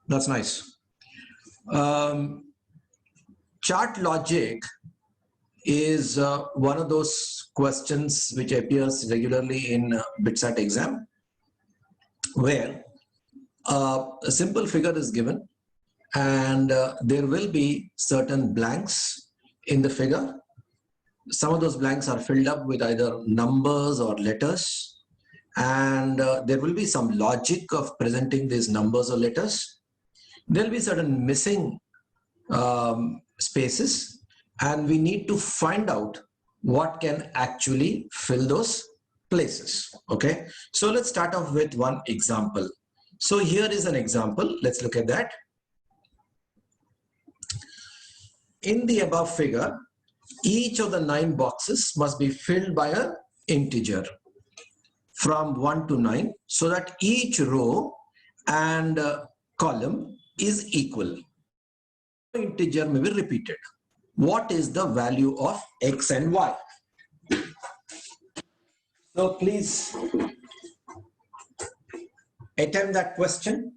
That's nice. Chart logic is one of those questions which appears regularly in BITSAT exam, where a simple figure is given and there will be certain blanks in the figure. Some of those blanks are filled up with either numbers or letters, and there will be some logic of presenting these numbers or letters. There will be certain missing spaces, and we need to find out what can actually fill those places. Okay, so let's start off with one example. So here is an example. Let's look at that. In the above figure, each of the 9 boxes must be filled by an integer from 1 to 9, so that each row and column is equal. Integer may be repeated. What is the value of x and y? So please attempt that question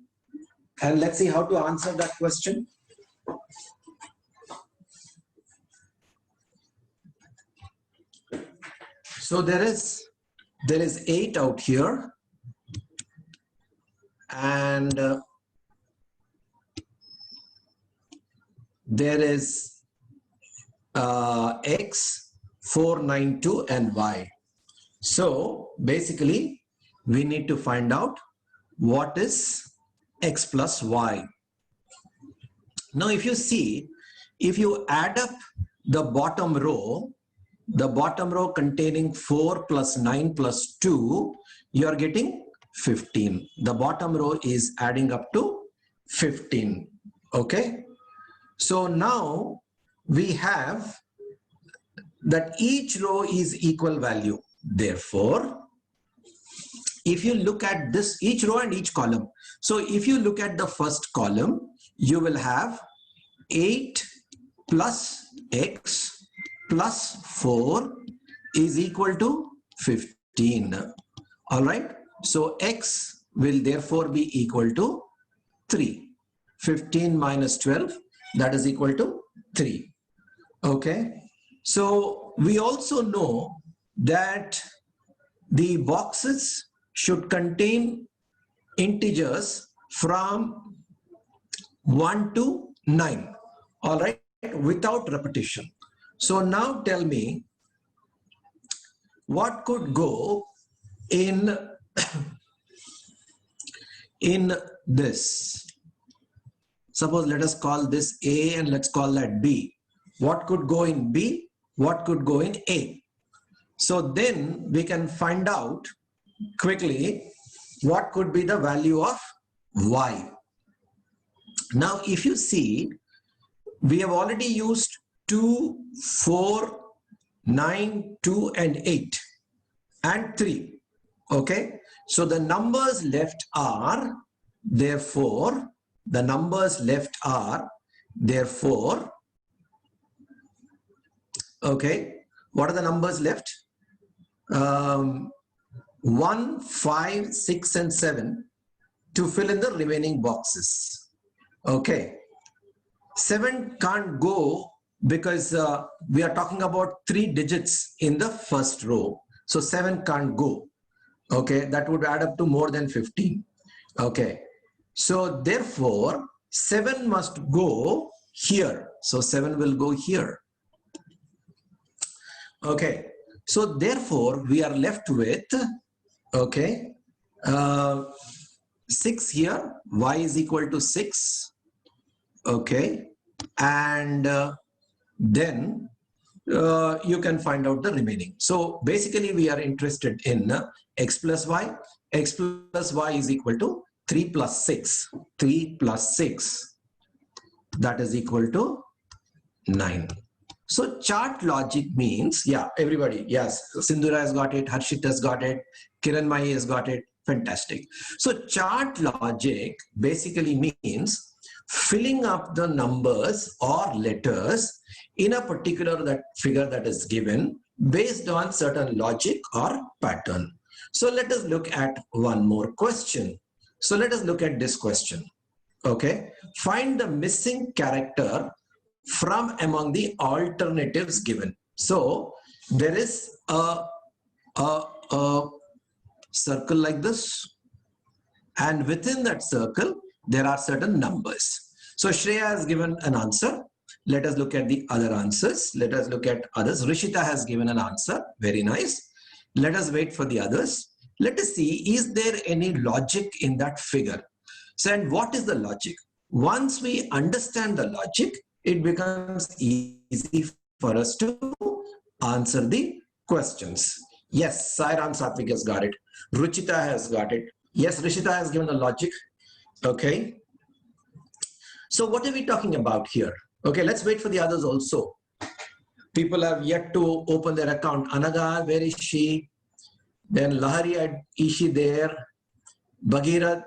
and let's see how to answer that question. So there is 8 out here, and there is x, 4, 9, 2 and y. So basically we need to find out what is x plus y. Now if you see, if you add up the bottom row containing 4 plus 9 plus 2, you are getting 15. The bottom row is adding up to 15. Okay. So now we have that each row is equal value. Therefore, if you look at this, each row and each column. So if you look at the first column, you will have 8 plus x plus 4 is equal to 15. All right. So x will therefore be equal to 3. 15 minus 12, that is equal to 3. Okay. So we also know that the boxes should contain integers from 1 to 9. All right. Without repetition. So now tell me, what could go in this? Suppose let us call this A and let's call that B. What could go in B? What could go in A? So then we can find out quickly what could be the value of Y. Now if you see, we have already used 2, 4, 9, 2 and 8 and 3. Okay. So the numbers left are, therefore, okay, what are the numbers left? 1, 5, 6 and 7 to fill in the remaining boxes. Okay. 7 can't go because we are talking about 3 digits in the first row. So 7 can't go. Okay, that would add up to more than 15. Okay, so therefore 7 must go here. So 7 will go here. Okay, so therefore we are left with, okay, 6 here, y is equal to 6. Okay, and then you can find out the remaining. So basically we are interested in x plus y. X plus y is equal to 3 plus 6. 3 plus 6, that is equal to 9. So chart logic means, yeah, everybody, yes, Sindhura has got it, Harshit has got it, Kiran Mai has got it, fantastic. So chart logic basically means filling up the numbers or letters in a particular figure that is given based on certain logic or pattern. So let us look at one more question. So let us look at this question. Okay, find the missing character from among the alternatives given. So there is a circle like this, and within that circle there are certain numbers. So Shreya has given an answer. Let us look at the other answers. Let us look at others. Rishita has given an answer. Very nice. Let us wait for the others. Let us see, is there any logic in that figure? So, and what is the logic? Once we understand the logic, it becomes easy for us to answer the questions. Yes, Sairam Satvik has got it. Ruchita has got it. Yes, Rishita has given the logic. Okay. So what are we talking about here? Okay, let's wait for the others also. People have yet to open their account. Anaga, where is she? Then Lahari, is she there? Bhagirat,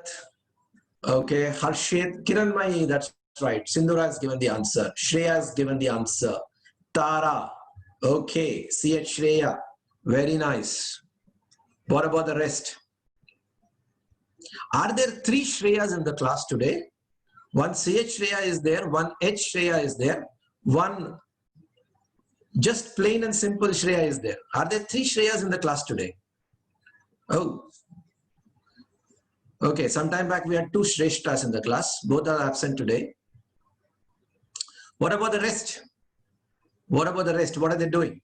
okay. Harshit, Kiranmai, that's right. Sindhura has given the answer. Shreya has given the answer. Tara, okay. CH Shreya, very nice. What about the rest? Are there three Shreyas in the class today? One CH Shreya is there, one H Shreya is there, one just plain and simple Shreya is there. Are there three Shreyas in the class today? Oh, okay. Some time back we had two Shreshtas in the class. Both are absent today. What about the rest? What about the rest? What are they doing?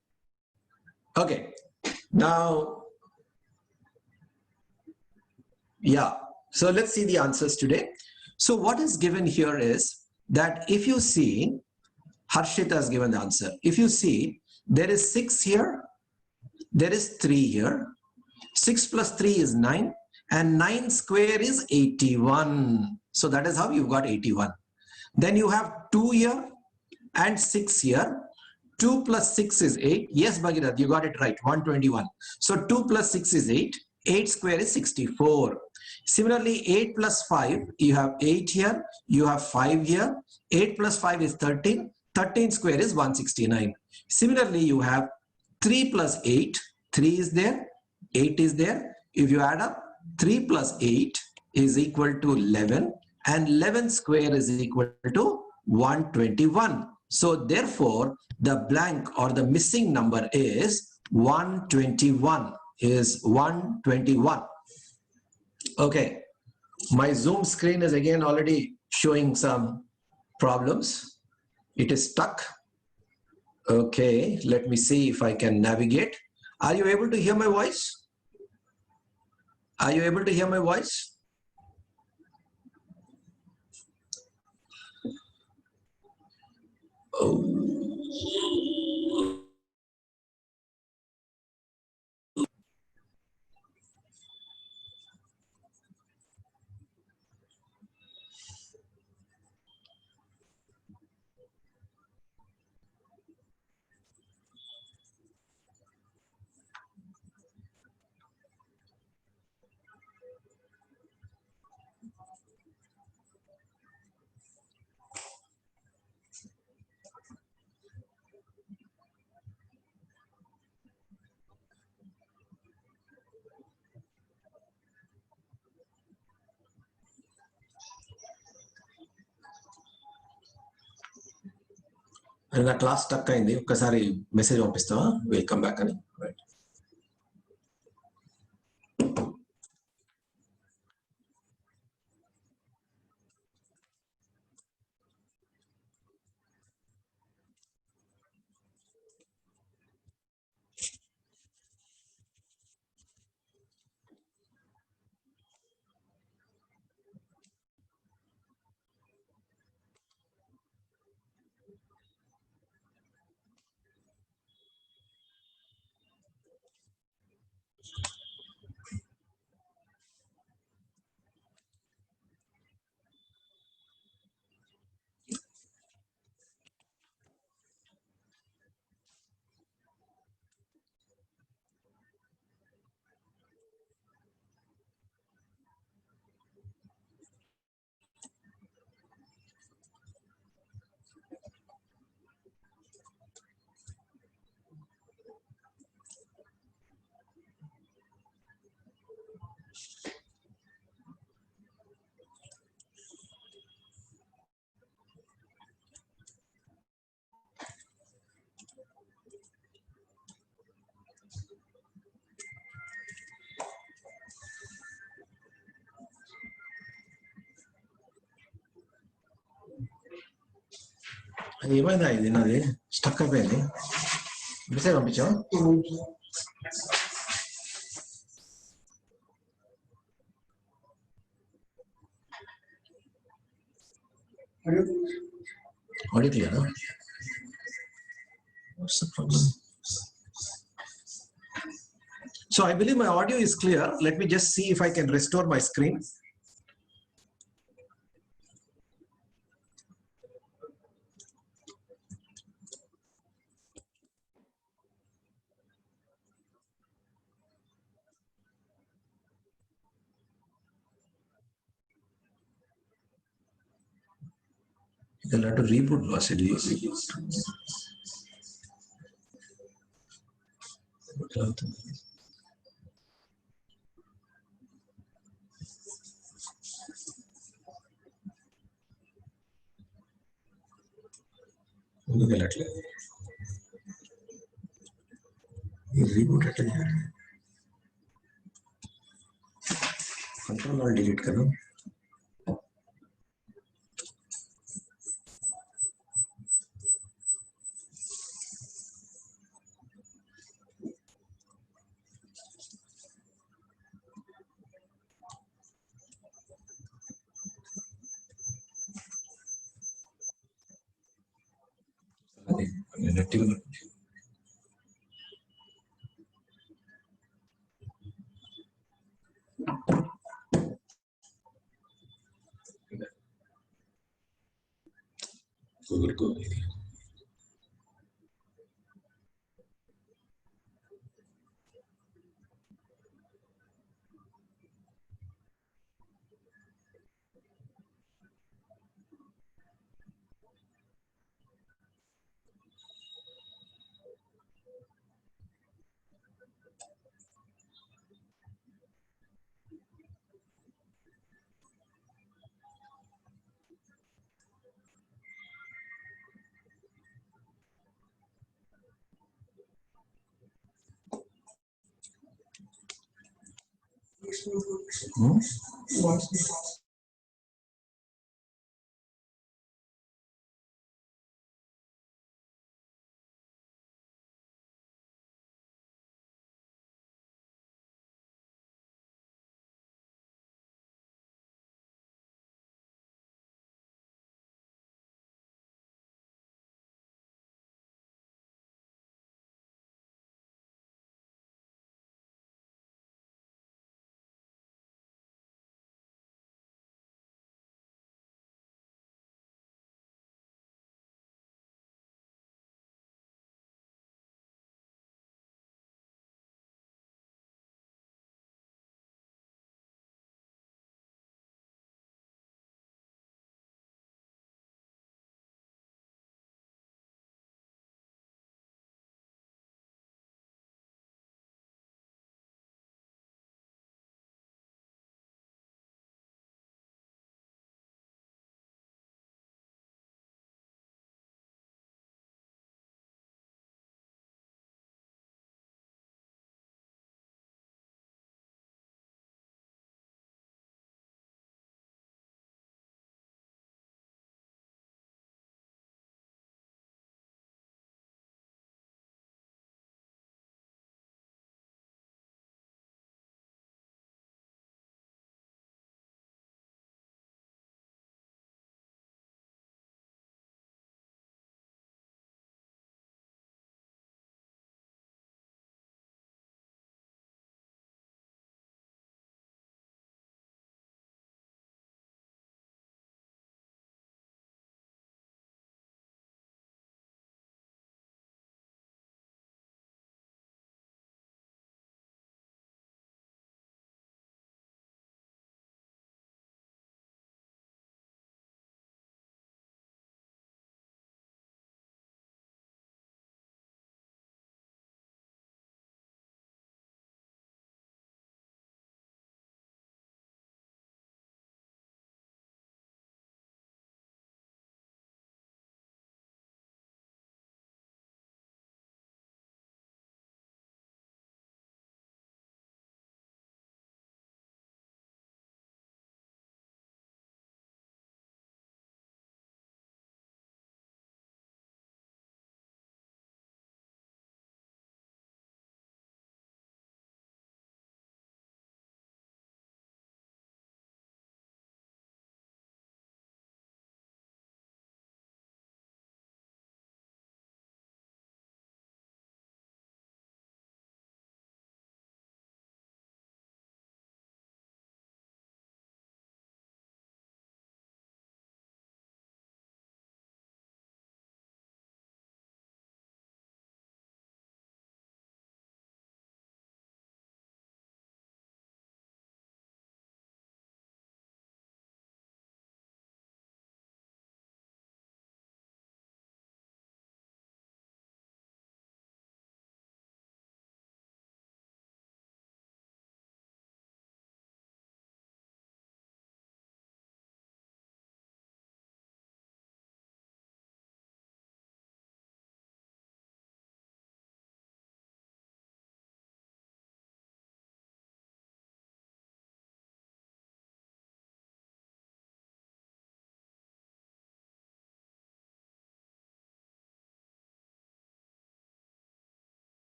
Okay. Now, yeah. So let's see the answers today. So what is given here is that if you see, Harshita has given the answer. If you see, there is 6 here, there is 3 here. 6 plus 3 is 9, and 9 square is 81. So that is how you've got 81. Then you have 2 here and 6 here. 2 plus 6 is 8. Yes, Bhagirath, you got it right, 121. So 2 plus 6 is 8. 8 square is 64. Similarly, 8 plus 5, you have 8 here, you have 5 here. 8 plus 5 is 13. 13 square is 169. Similarly, you have 3 plus 8. 3 is there, 8 is there. If you add up, 3 plus 8 is equal to 11, and 11 square is equal to 121. So therefore, the blank or the missing number is 121. Is 121. Okay, my Zoom screen is again already showing some problems. It is stuck. Okay, let me see if I can navigate. Are you able to hear my voice? Are you able to hear my voice? Oh. నా class stuck అయింది ఒక్కసారి message పంపిస్తావా will come back అని right ఏమైందా ఇది నాది stuck అయిపోయింది message పంపించావా audio clear what's the problem so I believe my audio is clear let me just see if I can restore my screen I'll have to reboot Vasily. Reboot control और delete करो Google को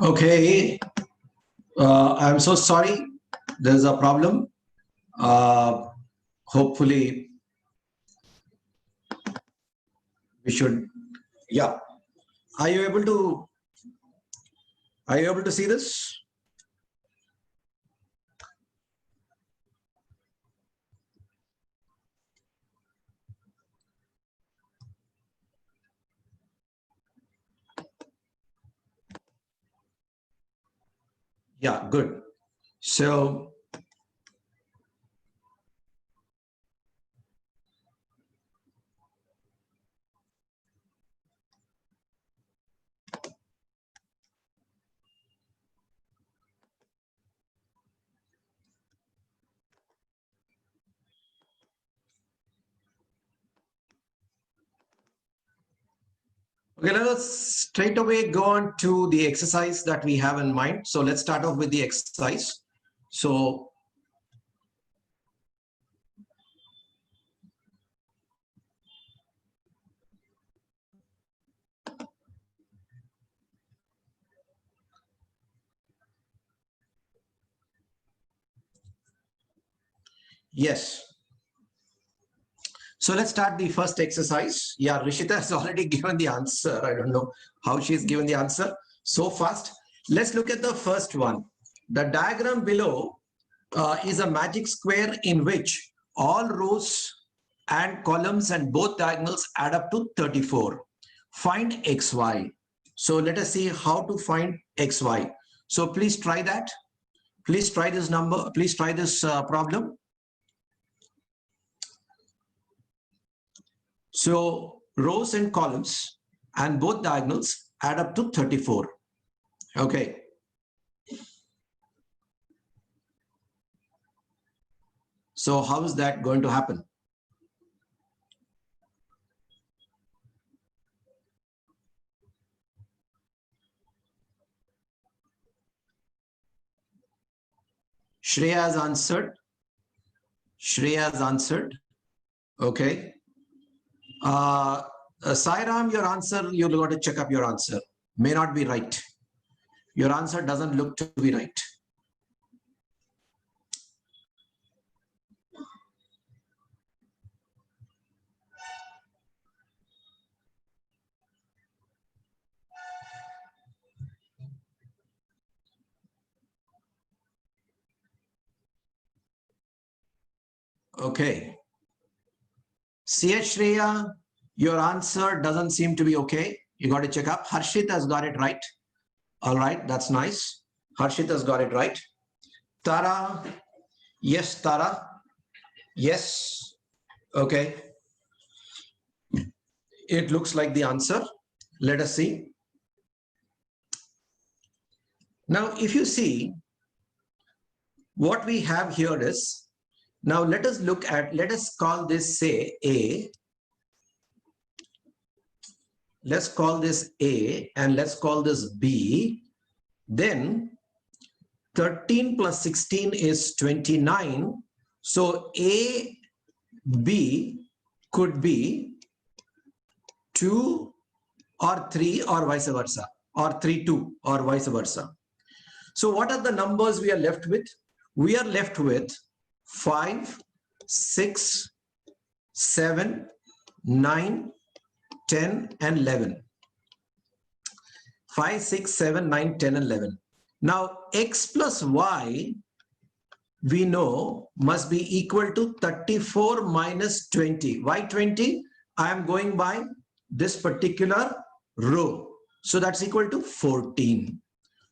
Okay, I'm so sorry. There's a problem. Hopefully, we should. Yeah. Are you able to? Are you able to see this? Yeah, good. So, okay, let us straight away go on to the exercise that we have in mind. So let's start off with the exercise. So yes. So let's start the first exercise. Yeah, Rishita has already given the answer. I don't know how she's given the answer so fast. Let's look at the first one. The diagram below is a magic square in which all rows and columns and both diagonals add up to 34. Find xy. So let us see how to find xy. So please try that. Please try this number. Please try this problem. So rows and columns and both diagonals add up to 34. Okay. So how is that going to happen? Shreya has answered. Shreya has answered. Okay. Sairam, your answer, you've got to check up your answer. May not be right. Your answer doesn't look to be right. Okay. CH Shreya, your answer doesn't seem to be okay. You got to check up. Harshit has got it right. All right, that's nice. Harshit has got it right. Tara, yes, Tara. Yes. Okay. It looks like the answer. Let us see. Now, if you see, what we have here is, now let us look at, let us call this, say, A. Let's call this A and let's call this B. Then 13 plus 16 is 29. So A, B could be 2 or 3 or vice versa, or 3, 2 or vice versa. So what are the numbers we are left with? We are left with 5, 6, 7, 9, 10 and 11. 5, 6, 7, 9, 10 and 11. Now x plus y we know must be equal to 34 minus 20. Why 20? I am going by this particular row. So that's equal to 14.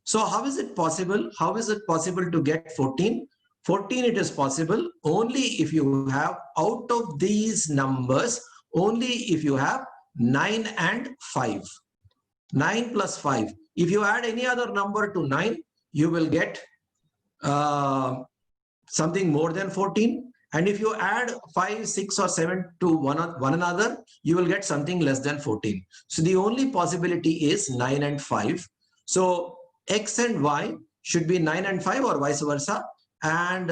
So how is it possible? How is it possible to get 14? 14 it is possible only if you have, out of these numbers, only if you have 9 and 5. 9 plus 5. If you add any other number to 9, you will get something more than 14. And if you add 5, 6 or 7 to one another, you will get something less than 14. So the only possibility is 9 and 5. So x and y should be 9 and 5 or vice versa. And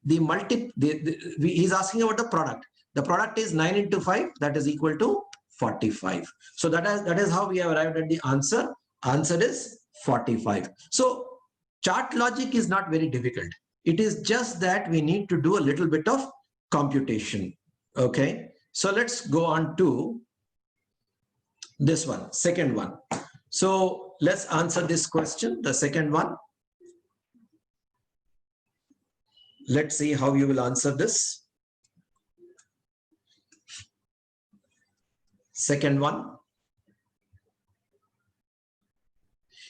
he's asking about the product. The product is 9 into 5, that is equal to 45. So that is how we have arrived at the answer. Answer is 45. So chart logic is not very difficult. It is just that we need to do a little bit of computation. Okay. So let's go on to this one, second one. So let's answer this question, the second one. Let's see how you will answer this. Second one.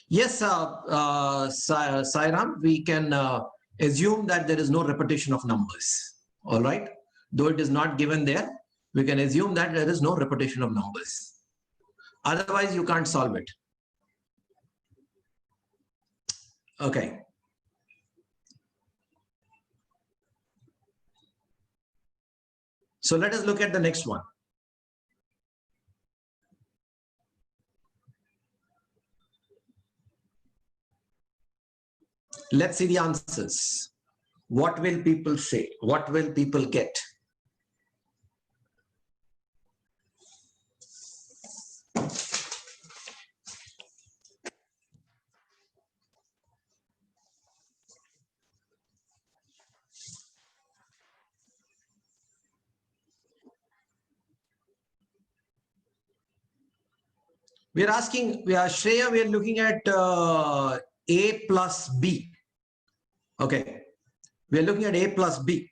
Yes, Sairam, we can assume that there is no repetition of numbers. All right. Though it is not given there, we can assume that there is no repetition of numbers. Otherwise, you can't solve it. Okay. So let us look at the next one. Let's see the answers. What will people say? What will people get? We are asking, Shreya, we are looking at A plus B. Okay. We are looking at A plus B.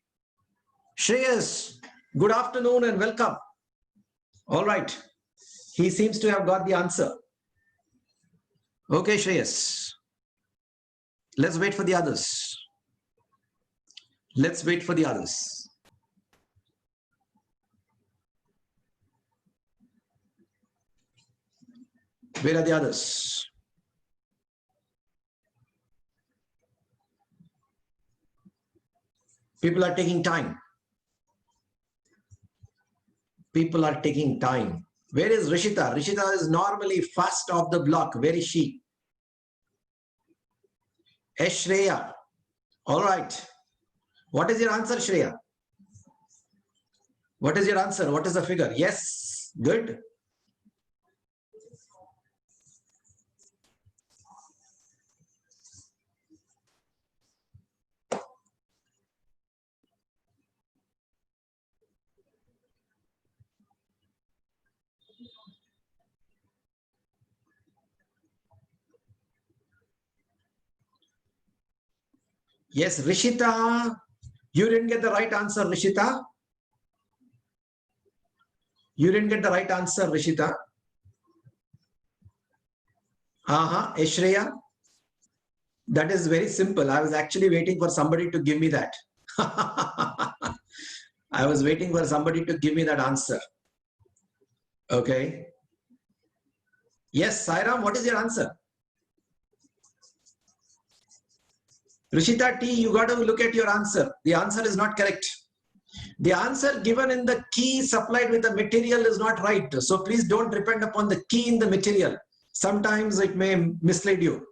Shreyas, good afternoon and welcome. All right. He seems to have got the answer. Okay, Shreyas. Let's wait for the others. Let's wait for the others. Where are the others? People are taking time. People are taking time. Where is Rishita? Rishita is normally fast off the block. Where is she? Shreya. All right. What is your answer, Shreya? What is your answer? What is the figure? Yes. Good. Yes, Rishita, you didn't get the right answer, Rishita. You didn't get the right answer, Rishita. Shreya. That is very simple. I was actually waiting for somebody to give me that. I was waiting for somebody to give me that answer. Okay. Yes, Sairam, what is your answer? Rishita T, you got to look at your answer. The answer is not correct. The answer given in the key supplied with the material is not right. So please don't depend upon the key in the material. Sometimes it may mislead you.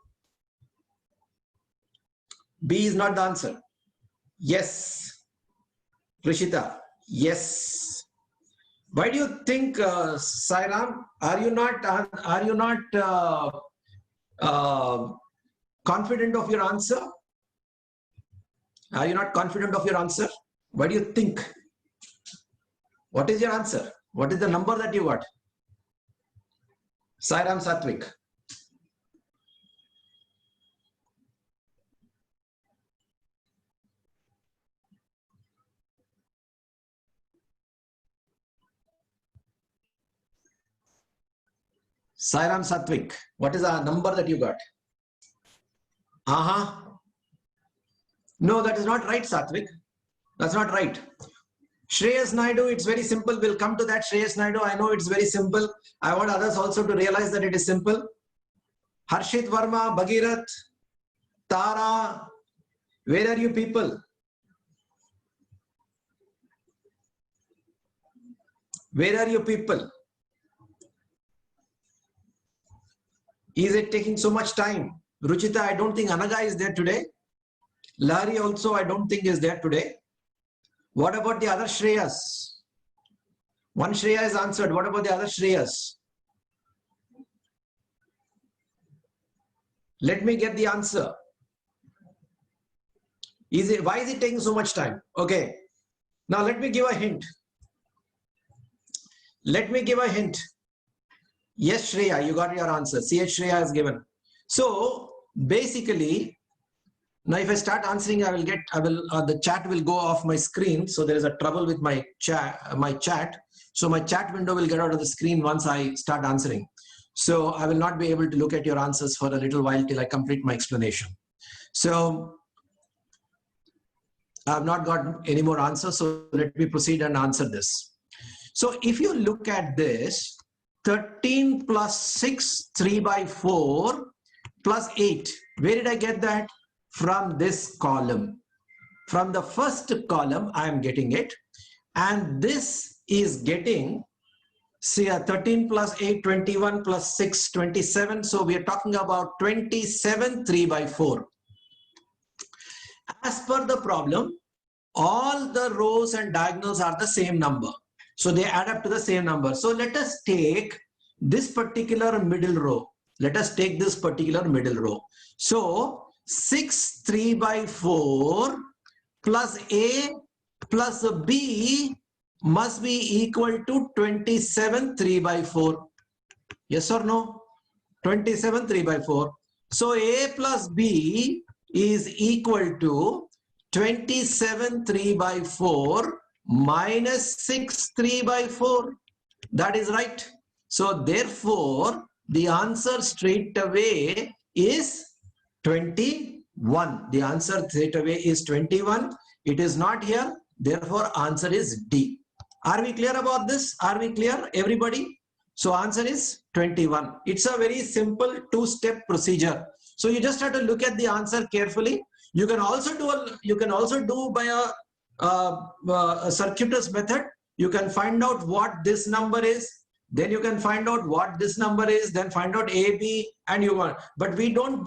B is not the answer. Yes. Rishita, yes. Why do you think, Sairam, are you not confident of your answer? Are you not confident of your answer? What do you think? What is your answer? What is the number that you got? Sairam Satvik. Sairam Satvik, what is the number that you got? No, that is not right, Satvik. That's not right. Shreyas Naidu, it's very simple. We'll come to that. Shreyas Naidu, I know it's very simple. I want others also to realize that it is simple. Harshit Verma, Bhagirat, Tara, where are you people? Where are you people? Is it taking so much time? Ruchita, I don't think Anaga is there today. Larry also, I don't think is there today. What about the other Shreyas? One Shreya is answered. What about the other Shreyas? Let me get the answer. Why is it taking so much time? Okay. Now let me give a hint. Let me give a hint. Yes, Shreya, you got your answer. CH Shreya has given. So basically, now if I start answering, the chat will go off my screen. So there is a trouble with my chat. So my chat window will get out of the screen once I start answering. So I will not be able to look at your answers for a little while till I complete my explanation. So I have not got any more answers. So let me proceed and answer this. So if you look at this, 13 plus 6, 3 by 4 plus 8. Where did I get that? From this column. From the first column, I am getting it. And this is getting, see, 13 plus 8, 21 plus 6, 27. So we are talking about 27, 3 by 4. As per the problem, all the rows and diagonals are the same number. So they add up to the same number. So let us take this particular middle row. Let us take this particular middle row. So 6 3 by 4 plus A plus B must be equal to 27 3 by 4. Yes or no? 27 3 by 4. So A plus B is equal to 27 3 by 4 minus 6 3 by 4. That is right. So therefore, the answer straight away is 21. The answer straight away is 21. It is not here. Therefore, answer is D. Are we clear about this? Are we clear, everybody? So answer is 21. It's a very simple two-step procedure. So you just have to look at the answer carefully. You can also do by a circuitous method. You can find out what this number is, then you can find out what this number is, then find out A, B, and you want. But we don't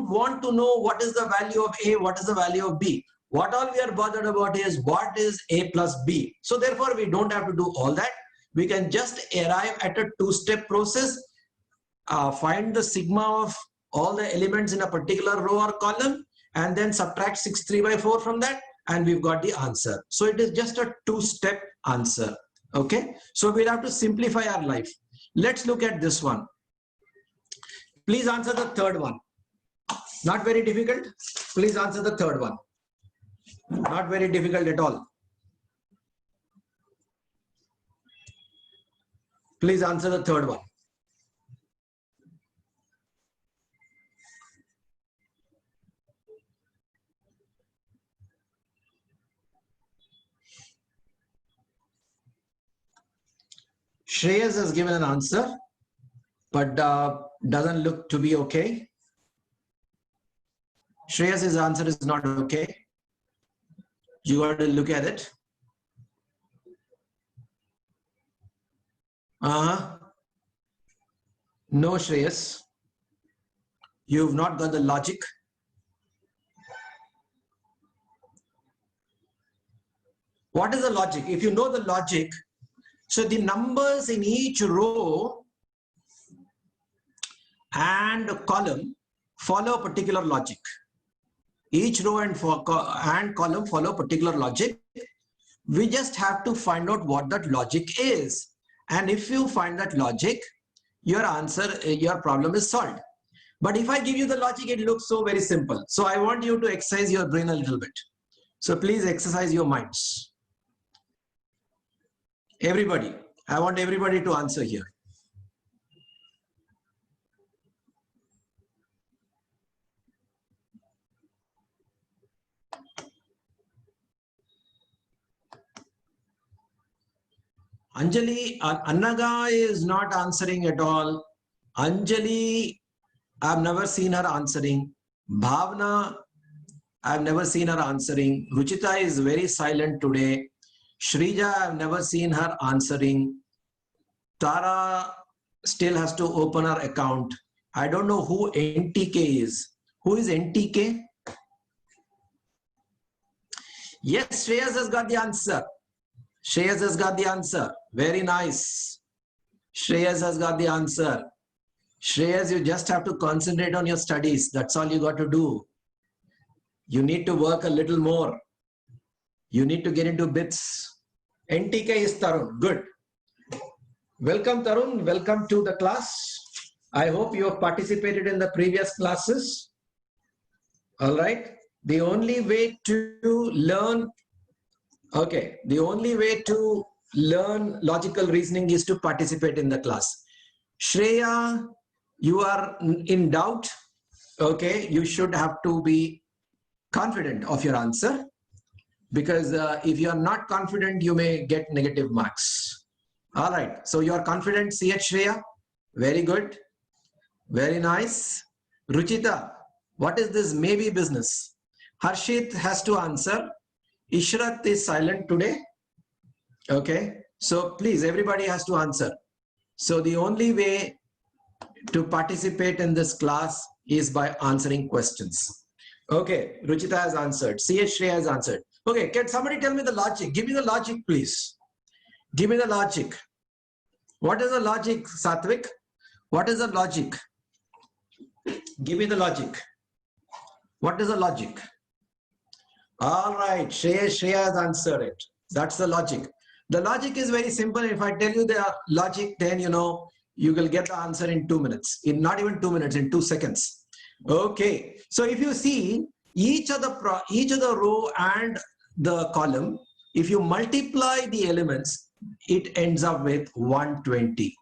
want to know what is the value of A, what is the value of B. What all we are bothered about is what is A plus B. So therefore, we don't have to do all that. We can just arrive at a two-step process. Find the sigma of all the elements in a particular row or column, and then subtract 6 3 by 4 from that, and we've got the answer. So it is just a two-step answer. Okay, so we'll have to simplify our life. Let's look at this one. Please answer the third one. Not very difficult. Please answer the third one. Not very difficult at all. Please answer the third one. Shreyas has given an answer, but doesn't look to be okay. Shreyas' answer is not okay. You got to look at it. No, Shreyas. You've not got the logic. What is the logic? If you know the logic, so the numbers in each row and column follow a particular logic. Each row and column follow particular logic. We just have to find out what that logic is. And if you find that logic, your problem is solved. But if I give you the logic, it looks so very simple. So I want you to exercise your brain a little bit. So please exercise your minds. Everybody, I want everybody to answer here. Anjali, Annaga is not answering at all. Anjali, I've never seen her answering. Bhavna, I've never seen her answering. Ruchita is very silent today. Shrija, I've never seen her answering. Tara still has to open her account. I don't know who NTK is. Who is NTK? Yes, Shreyas has got the answer. Shreyas has got the answer. Very nice. Shreyas has got the answer. Shreyas, you just have to concentrate on your studies. That's all you got to do. You need to work a little more. You need to get into bits. NTK is Tarun. Good. Welcome, Tarun. Welcome to the class. I hope you have participated in the previous classes. All right. The only way to learn, the only way to learn logical reasoning is to participate in the class. Shreya, you are in doubt. Okay, you should have to be confident of your answer, because if you are not confident, you may get negative marks. All right, so you are confident, CH Shreya. Very good. Very nice. Ruchita, what is this maybe business? Harshit has to answer. Ishrat is silent today. Okay, so please, everybody has to answer. So the only way to participate in this class is by answering questions. Okay, Ruchita has answered. CH Shreya has answered. Okay, can somebody tell me the logic? Give me the logic, please. Give me the logic. What is the logic, Satvik? What is the logic? Give me the logic. What is the logic? All right, Shreya has answered it. That's the logic. The logic is very simple. If I tell you the logic, then you will get the answer in 2 minutes. In not even 2 minutes, in 2 seconds. Okay. So if you see each of the row and the column, if you multiply the elements, it ends up with 120.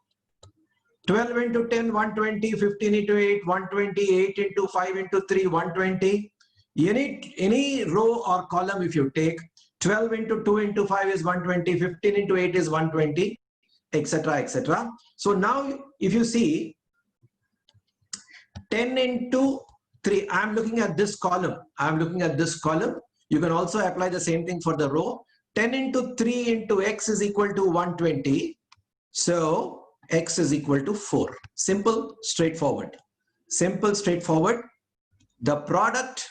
12 into 10, 120, 15 into 8, 120, 8 into 5 into 3, 120. Any row or column, if you take 12 into 2 into 5 is 120, 15 into 8 is 120, etc., etc. So now if you see 10 into 3, I'm looking at this column. You can also apply the same thing for the row. 10 into 3 into x is equal to 120. So x is equal to 4. Simple, straightforward. Simple, straightforward. The product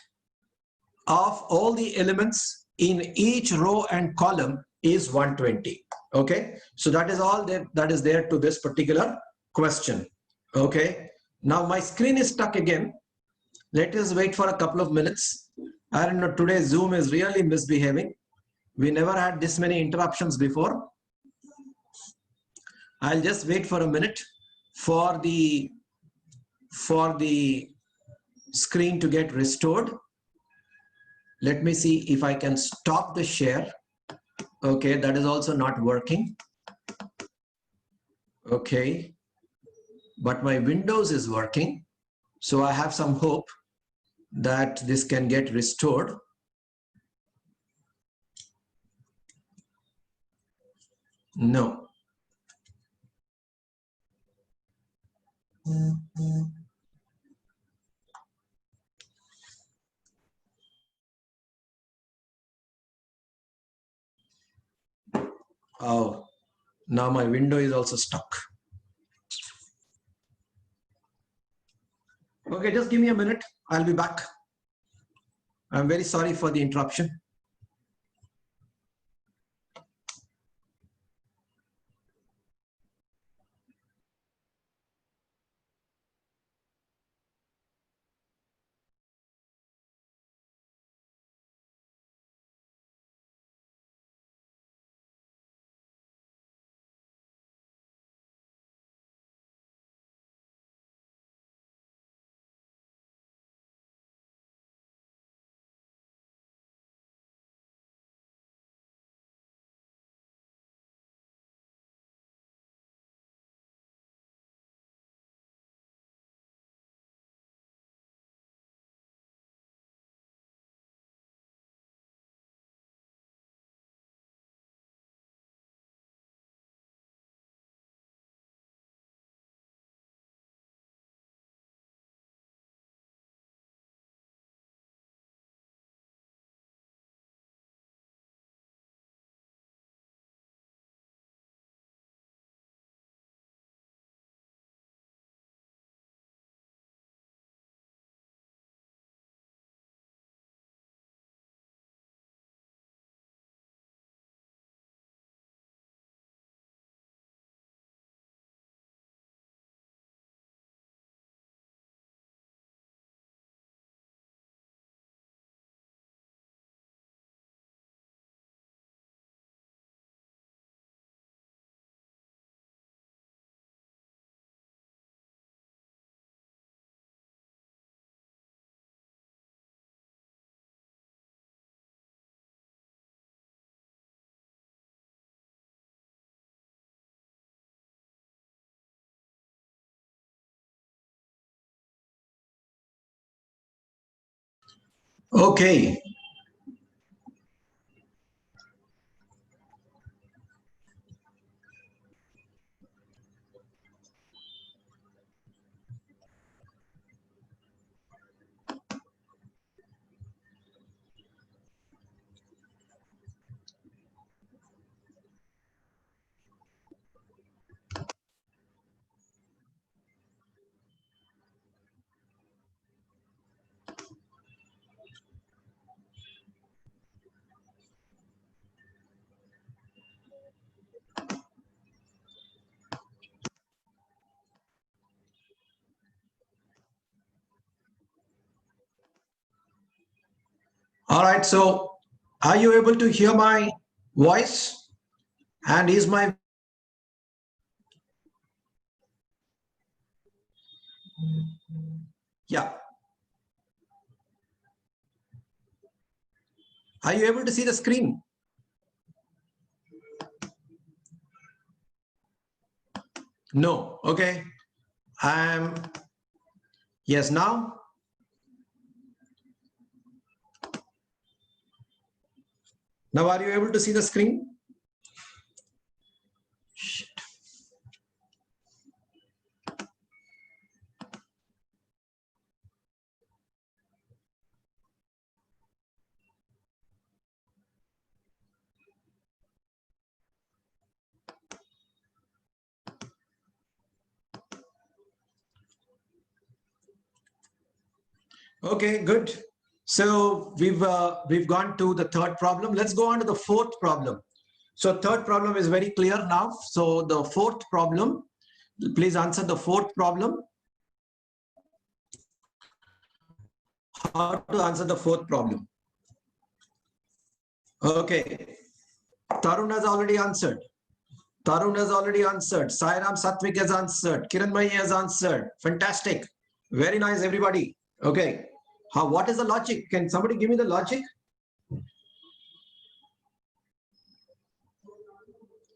of all the elements in each row and column is 120. Okay, so that is all that is there to this particular question. Okay, now my screen is stuck again. Let us wait for a couple of minutes. I don't know, today Zoom is really misbehaving. We never had this many interruptions before. I'll just wait for a minute for the screen to get restored. Let me see if I can stop the share. Okay, that is also not working. Okay, but my Windows is working. So I have some hope that this can get restored. No. Oh, now my window is also stuck. Okay, just give me a minute. I'll be back. I'm very sorry for the interruption. Okay. All right. So are you able to hear my voice? And is my yeah. Are you able to see the screen? No. Okay. I'm yes now. Now are you able to see the screen? Shit. Okay, good. So we've gone to the third problem. Let's go on to the fourth problem. So third problem is very clear now. So the fourth problem, please answer the fourth problem. How to answer the fourth problem? Okay. Tarun has already answered. Tarun has already answered. Sairam Satvik has answered. Kiranmai has answered. Fantastic. Very nice, everybody. Okay. What is the logic? Can somebody give me the logic?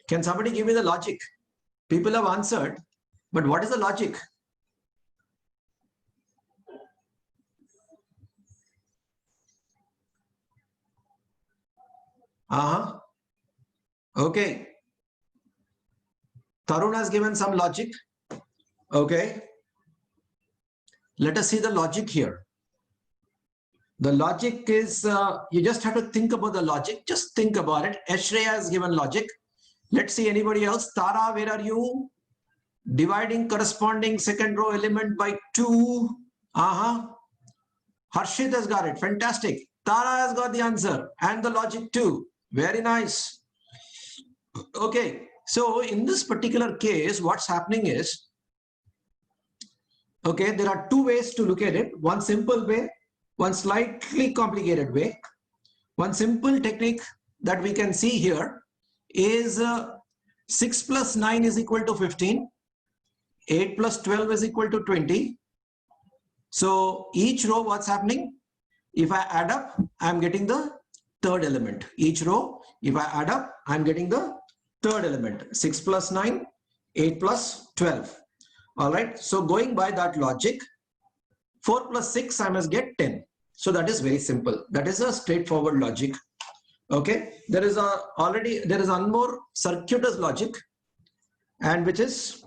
Can somebody give me the logic? People have answered, but what is the logic? Uh-huh. Okay. Tarun has given some logic. Okay. Let us see the logic here. The logic is, you just have to think about the logic. Just think about it. Ashreya has given logic. Let's see anybody else. Tara, where are you? Dividing corresponding second row element by 2. Uh-huh. Harshit has got it. Fantastic. Tara has got the answer and the logic too. Very nice. Okay. So in this particular case, what's happening is, okay, there are two ways to look at it. One simple way, one slightly complicated way. One simple technique that we can see here is 6 plus 9 is equal to 15. 8 plus 12 is equal to 20. So each row, what's happening? If I add up, I'm getting the third element. Each row, if I add up, I'm getting the third element. 6 plus 9, 8 plus 12. All right. So going by that logic, 4 plus 6, I must get 10. So that is very simple. That is a straightforward logic. Okay. There is one more circuitous logic, and which is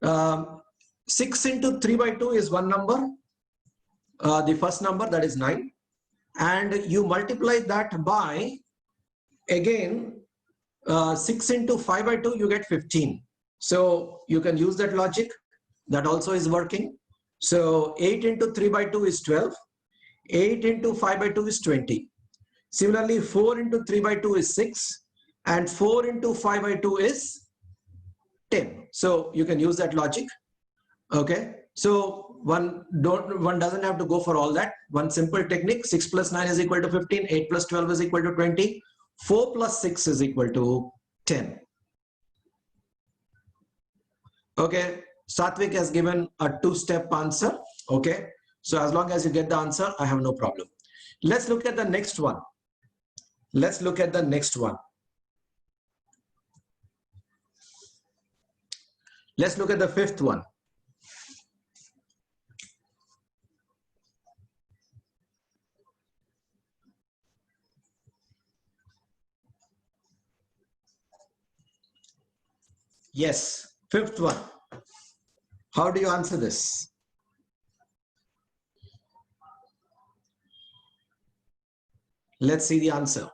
6 into 3 by 2 is one number. The first number, that is 9. And you multiply that by, again, 6 into 5 by 2, you get 15. So you can use that logic. That also is working. So 8 into 3 by 2 is 12. 8 into 5 by 2 is 20. Similarly, 4 into 3 by 2 is 6. And 4 into 5 by 2 is 10. So you can use that logic. Okay. So one doesn't have to go for all that. One simple technique: 6 plus 9 is equal to 15. 8 plus 12 is equal to 20. 4 plus 6 is equal to 10. Okay. Satvik has given a two-step answer. Okay. So as long as you get the answer, I have no problem. Let's look at the next one. Let's look at the next one. Let's look at the fifth one. Yes. Fifth one. How do you answer this? Let's see the answer.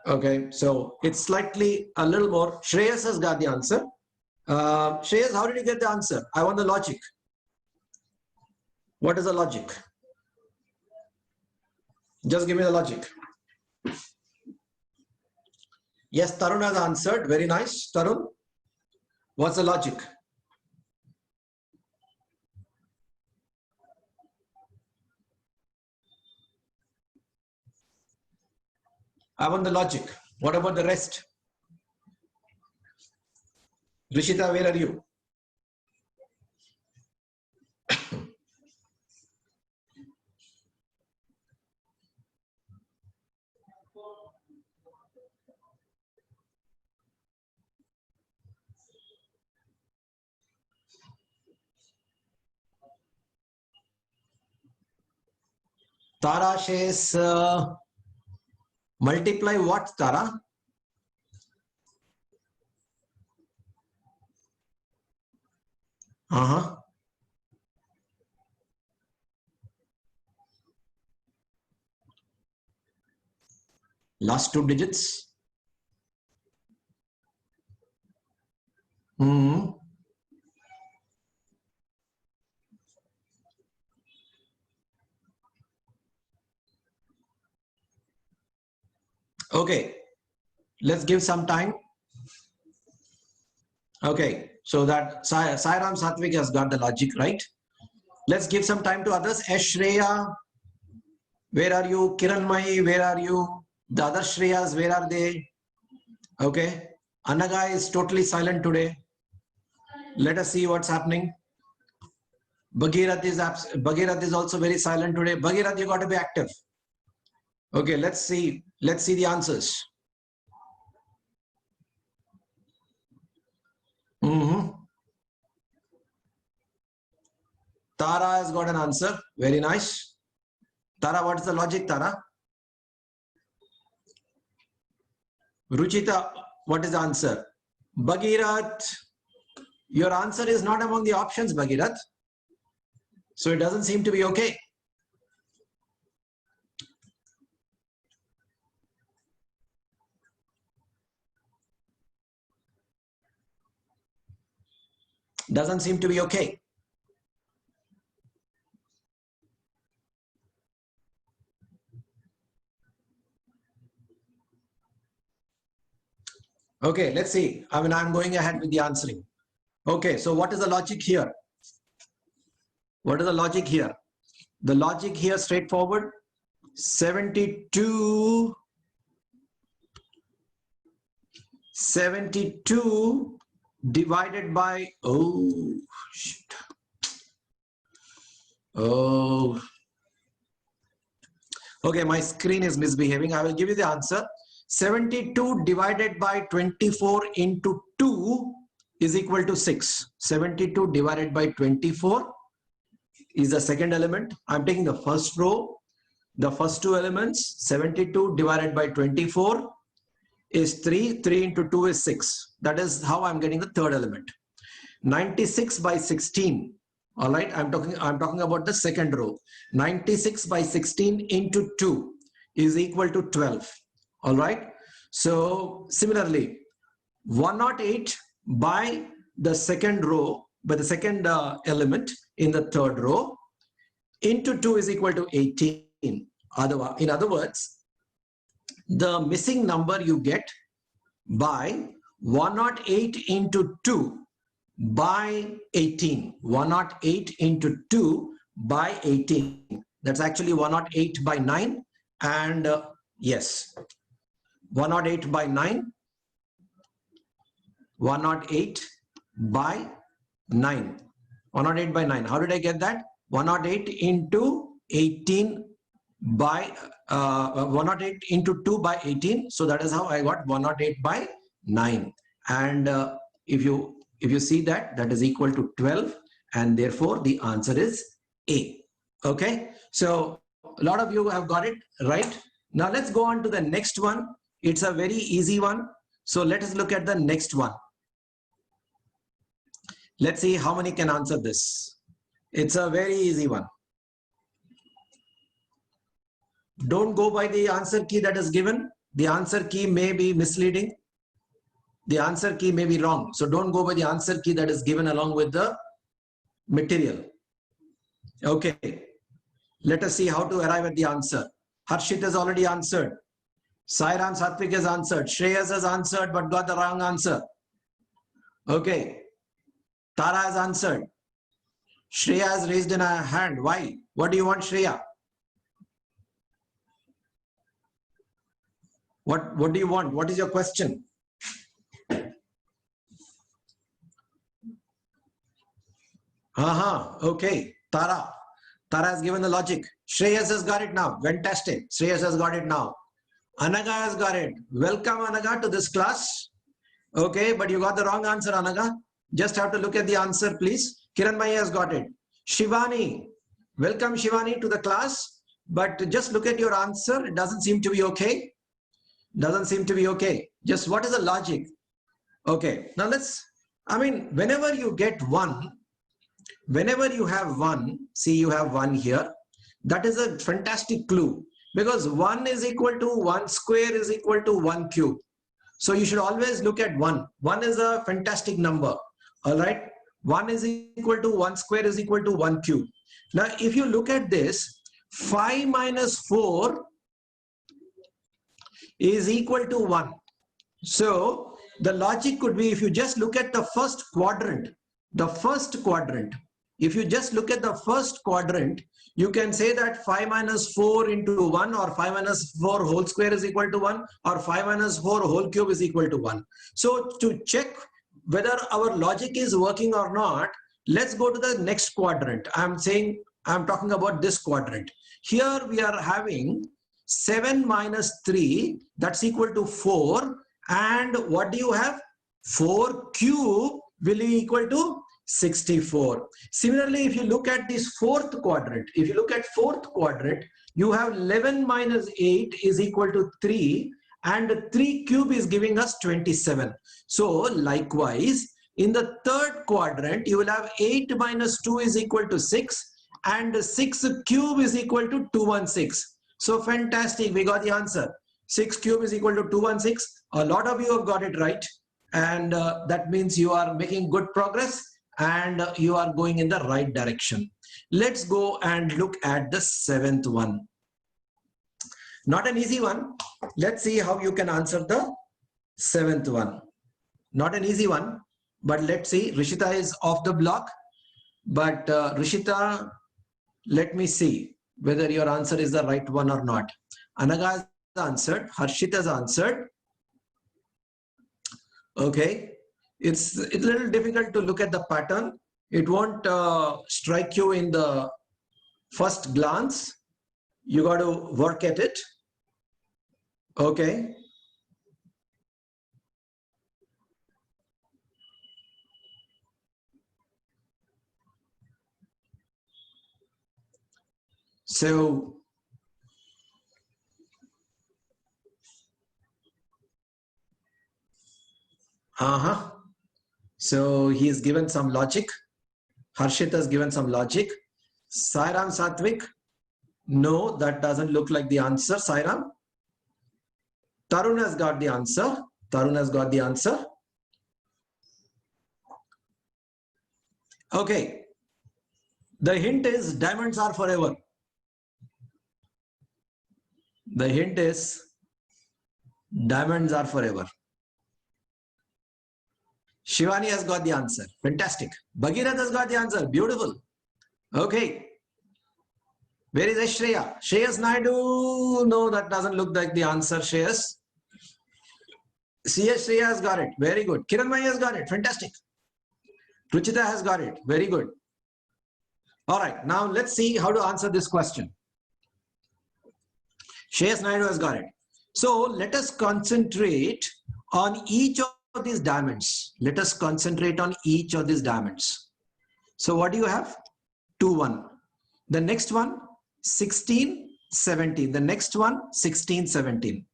Okay, so it's slightly a little more. Shreyas has got the answer. Shreyas, how did you get the answer? I want the logic. What is the logic? Just give me the logic. Yes, Tarun has answered. Very nice. Tarun, what's the logic? I want the logic. What about the rest? Rishita, where are you? Tara says, multiply what, Tara? Uh-huh. Last two digits. Hmm. Okay, let's give some time. Okay, so that Sairam Satvik has got the logic right. Let's give some time to others. Ashreya, where are you? Kiranmai, where are you? The other Shreyas, where are they? Okay, Anaga is totally silent today. Let us see what's happening. Bhagirath is also very silent today. Bhagirath, you got to be active. Okay, let's see. Let's see the answers. Tara has got an answer. Very nice. Tara, what is the logic, Tara? Ruchita, what is the answer? Bhagirath, your answer is not among the options, Bhagirath. So it doesn't seem to be okay. Doesn't seem to be okay. Okay, let's see. I mean, I'm going ahead with the answering. Okay, so what is the logic here? What is the logic here? The logic here straightforward. 72 divided by, oh, shit. Oh, okay, my screen is misbehaving. I will give you the answer. 72 divided by 24 into 2 is equal to 6. 72 divided by 24 is the second element. I'm taking the first row. The first two elements, 72 divided by 24 is 3. 3 into 2 is 6. That is how I'm getting the third element. 96 by 16. All right, I'm talking about the second row. 96 by 16 into 2 is equal to 12. All right. So similarly, 108 by the second row, by the second element in the third row into 2 is equal to 18. In other words, the missing number you get by 108 into 2 by 18. 108 into 2 by 18. That's actually 108 by 9. And yes, 108 by 9. 108 by 9. 108 by 9. How did I get that? 108 into 18 by 108 into 2 by 18. So that is how I got 108 by 9. And if you see that, that is equal to 12, and therefore the answer is A. Okay, so a lot of you have got it right. Now let's go on to the next one. It's a very easy one. So let us look at the next one. Let's see how many can answer this. It's a very easy one. Don't go by the answer key that is given. The answer key may be misleading. The answer key may be wrong. So don't go by the answer key that is given along with the material. Okay. Let us see how to arrive at the answer. Harshit has already answered. Sairam Satvik has answered. Shreyas has answered but got the wrong answer. Okay. Tara has answered. Shreya has raised in her hand. Why? What do you want, Shreya? What do you want? What is your question? Okay. Tara has given the logic. Shreyas has got it now. Fantastic. Shreyas has got it now. Anaga has got it. Welcome, Anaga, to this class. Okay, but you got the wrong answer, Anaga. Just have to look at the answer, please. Kiran Maya has got it. Shivani. Welcome, Shivani, to the class. But just look at your answer. It doesn't seem to be okay. Doesn't seem to be okay. Just what is the logic? Okay, now whenever you get one, whenever you have one, see you have one here, that is a fantastic clue because 1 is equal to 1 square is equal to 1 cube. So you should always look at 1. 1 is a fantastic number. All right. 1 is equal to 1 square is equal to 1 cube. Now, if you look at this, 5 minus 4 is equal to 1. So the logic could be if you just look at the first quadrant, if you just look at the first quadrant, you can say that 5 minus 4 into 1 or 5 minus 4 whole square is equal to 1 or 5 minus 4 whole cube is equal to 1. So to check whether our logic is working or not, let's go to the next quadrant. I'm talking about this quadrant. Here we are having 7 minus 3, that's equal to 4. And what do you have? 4 cube will be equal to 64. Similarly, if you look at this fourth quadrant, you have 11 minus 8 is equal to 3 and 3 cube is giving us 27. So likewise, in the third quadrant, you will have 8 minus 2 is equal to 6 and 6 cube is equal to 216. So fantastic, we got the answer. 6 cube is equal to 216. A lot of you have got it right. And that means you are making good progress and you are going in the right direction. Let's go and look at the seventh one. Not an easy one. Let's see how you can answer the seventh one. Not an easy one, but let's see. Rishita is off the block. But Rishita, let me see whether your answer is the right one or not. Anaga has answered. Harshit has answered. Okay. It's a little difficult to look at the pattern. It won't strike you in the first glance. You got to work at it. Okay. So so he's given some logic. Harshit has given some logic. Sairam Satvik, no, that doesn't look like the answer. Sairam. Tarun has got the answer. Tarun has got the answer. Okay. The hint is diamonds are forever. The hint is diamonds are forever. Shivani has got the answer. Fantastic. Bhagirath has got the answer. Beautiful. Okay. Where is Shreya? Shreyas Naidu. No, that doesn't look like the answer, Shreyas. CS Shreya has got it. Very good. Kiran Maya has got it. Fantastic. Ruchita has got it. Very good. All right. Now let's see how to answer this question. Shreyas Naidu has got it. So let us concentrate on each of these diamonds. Let us concentrate on each of these diamonds. So what do you have? 2, 1. The next one, 16, 17. The next one, 16, 17.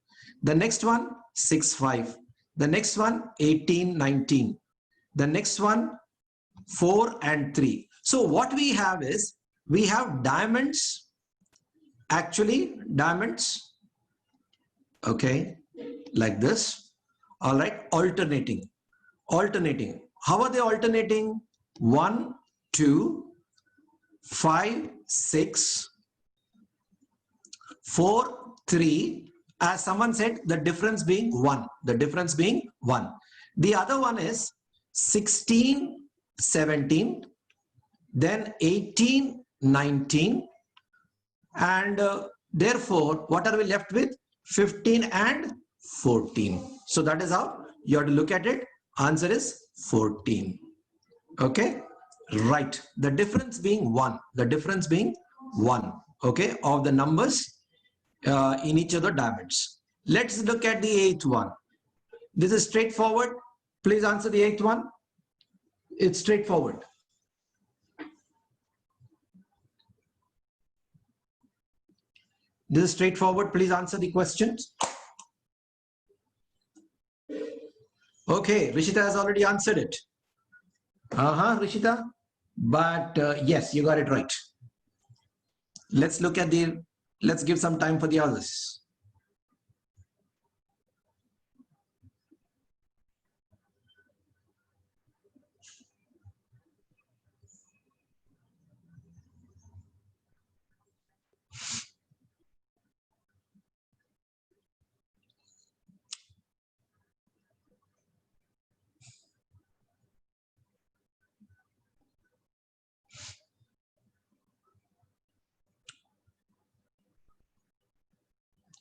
The next one, 6, 5. The next one 18, 19. The next one 4 and 3. So what we have is, we have diamonds, actually diamonds, okay, like this. All right, alternating. How are they alternating? 1, 2, 5, 6, 4, 3. As someone said, the difference being 1. The other one is 16, 17, then 18, 19, and therefore what are we left with? 15 and 14. So that is how you have to look at it. Answer is 14. Okay, right. The difference being 1. Okay, of the numbers in each of the diamonds. Let's look at the 8th one. This is straightforward. Please answer the 8th one. It's straightforward. This is straightforward. Please answer the questions. Okay, Rishita has already answered it. Rishita. But yes, you got it right. Let's look at let's give some time for the others.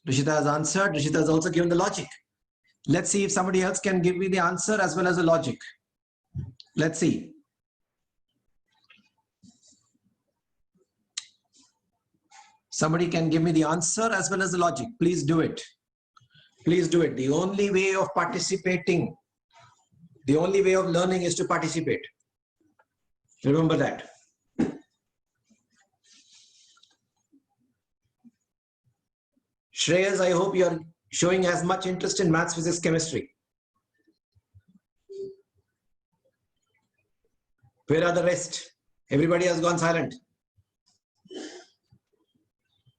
Rishita has answered. Rishita has also given the logic. Let's see if somebody else can give me the answer as well as the logic. Let's see. Somebody can give me the answer as well as the logic. Please do it. Please do it. The only way of participating, the only way of learning is to participate. Remember that. Shreyas, I hope you are showing as much interest in maths, physics, chemistry. Where are the rest? Everybody has gone silent.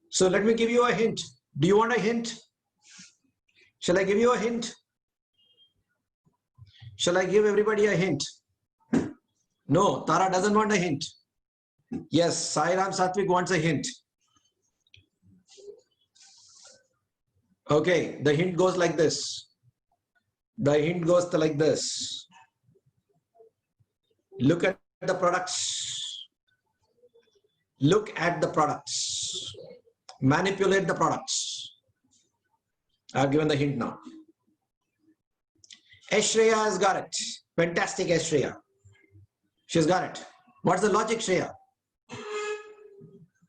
So let me give you a hint. Do you want a hint? Shall I give you a hint? Shall I give everybody a hint? No, Tara doesn't want a hint. Yes, Sairam Satvik wants a hint. Okay, the hint goes like this. The hint goes like this. Look at the products. Look at the products. Manipulate the products. I've given the hint now. Shreya has got it. Fantastic, Shreya. She's got it. What's the logic, Shreya?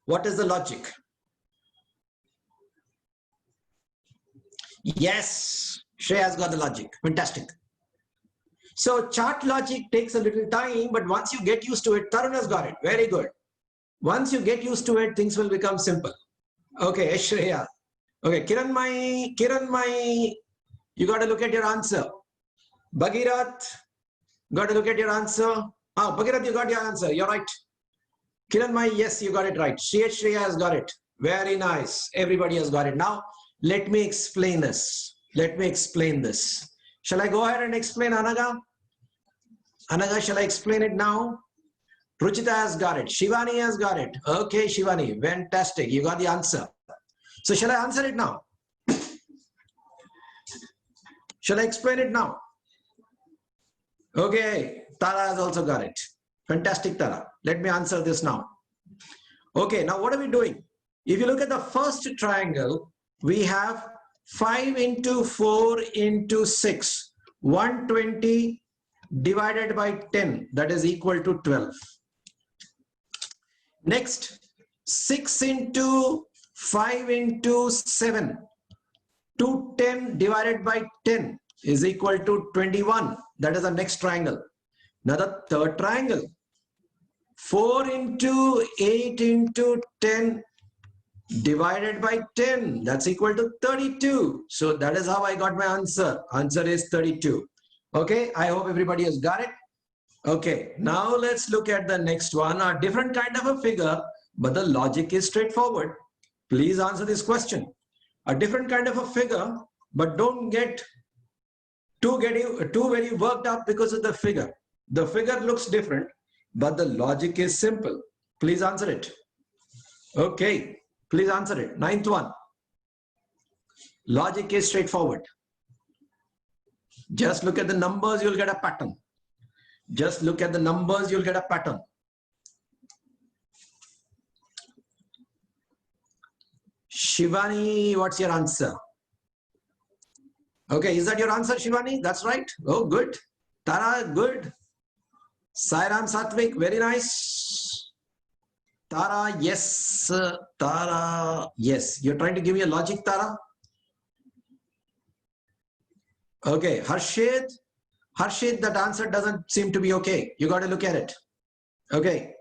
What is the logic? Yes, Shreya has got the logic. Fantastic. So chart logic takes a little time, but once you get used to it, Tarun has got it. Very good. Once you get used to it, things will become simple. Okay, Shreya. Okay, Kiranmai, you got to look at your answer. Bhagirath, got to look at your answer. Ah, Bhagirath, you got your answer. You're right. Kiranmai, yes, you got it right. Shreya has got it. Very nice. Everybody has got it. Now, let me explain this. Shall I go ahead and explain, Anaga? Anaga, shall I explain it now? Ruchita has got it. Shivani has got it. Okay, Shivani, fantastic. You got the answer. So shall I answer it now? Shall I explain it now? Okay, Tara has also got it. Fantastic, Tara. Let me answer this now. Okay, now what are we doing? If you look at the first triangle, we have 5 into 4 into 6. 120 divided by 10. That is equal to 12. Next, 6 into 5 into 7. 210 divided by 10 is equal to 21. That is the next triangle. Now the third triangle. 4 into 8 into 10 divided by 10, that's equal to 32. So that is how I got my answer. Answer is 32. Okay, I hope everybody has got it. Okay, now let's look at the next one. A different kind of a figure, but the logic is straightforward. Please answer this question. A different kind of a figure, but don't get too very worked up because of the figure. The figure looks different, but the logic is simple. Please answer it. Okay, please answer it. Ninth one. Logic is straightforward. Just look at the numbers, you'll get a pattern. Just look at the numbers, you'll get a pattern. Shivani, what's your answer? Okay, is that your answer, Shivani? That's right. Oh, good. Tara, good. Sairam Satvik, very nice. Tara, yes. Tara, yes. You're trying to give me a logic, Tara? Okay, Harshit. Harshit, that answer doesn't seem to be okay. You got to look at it. Okay.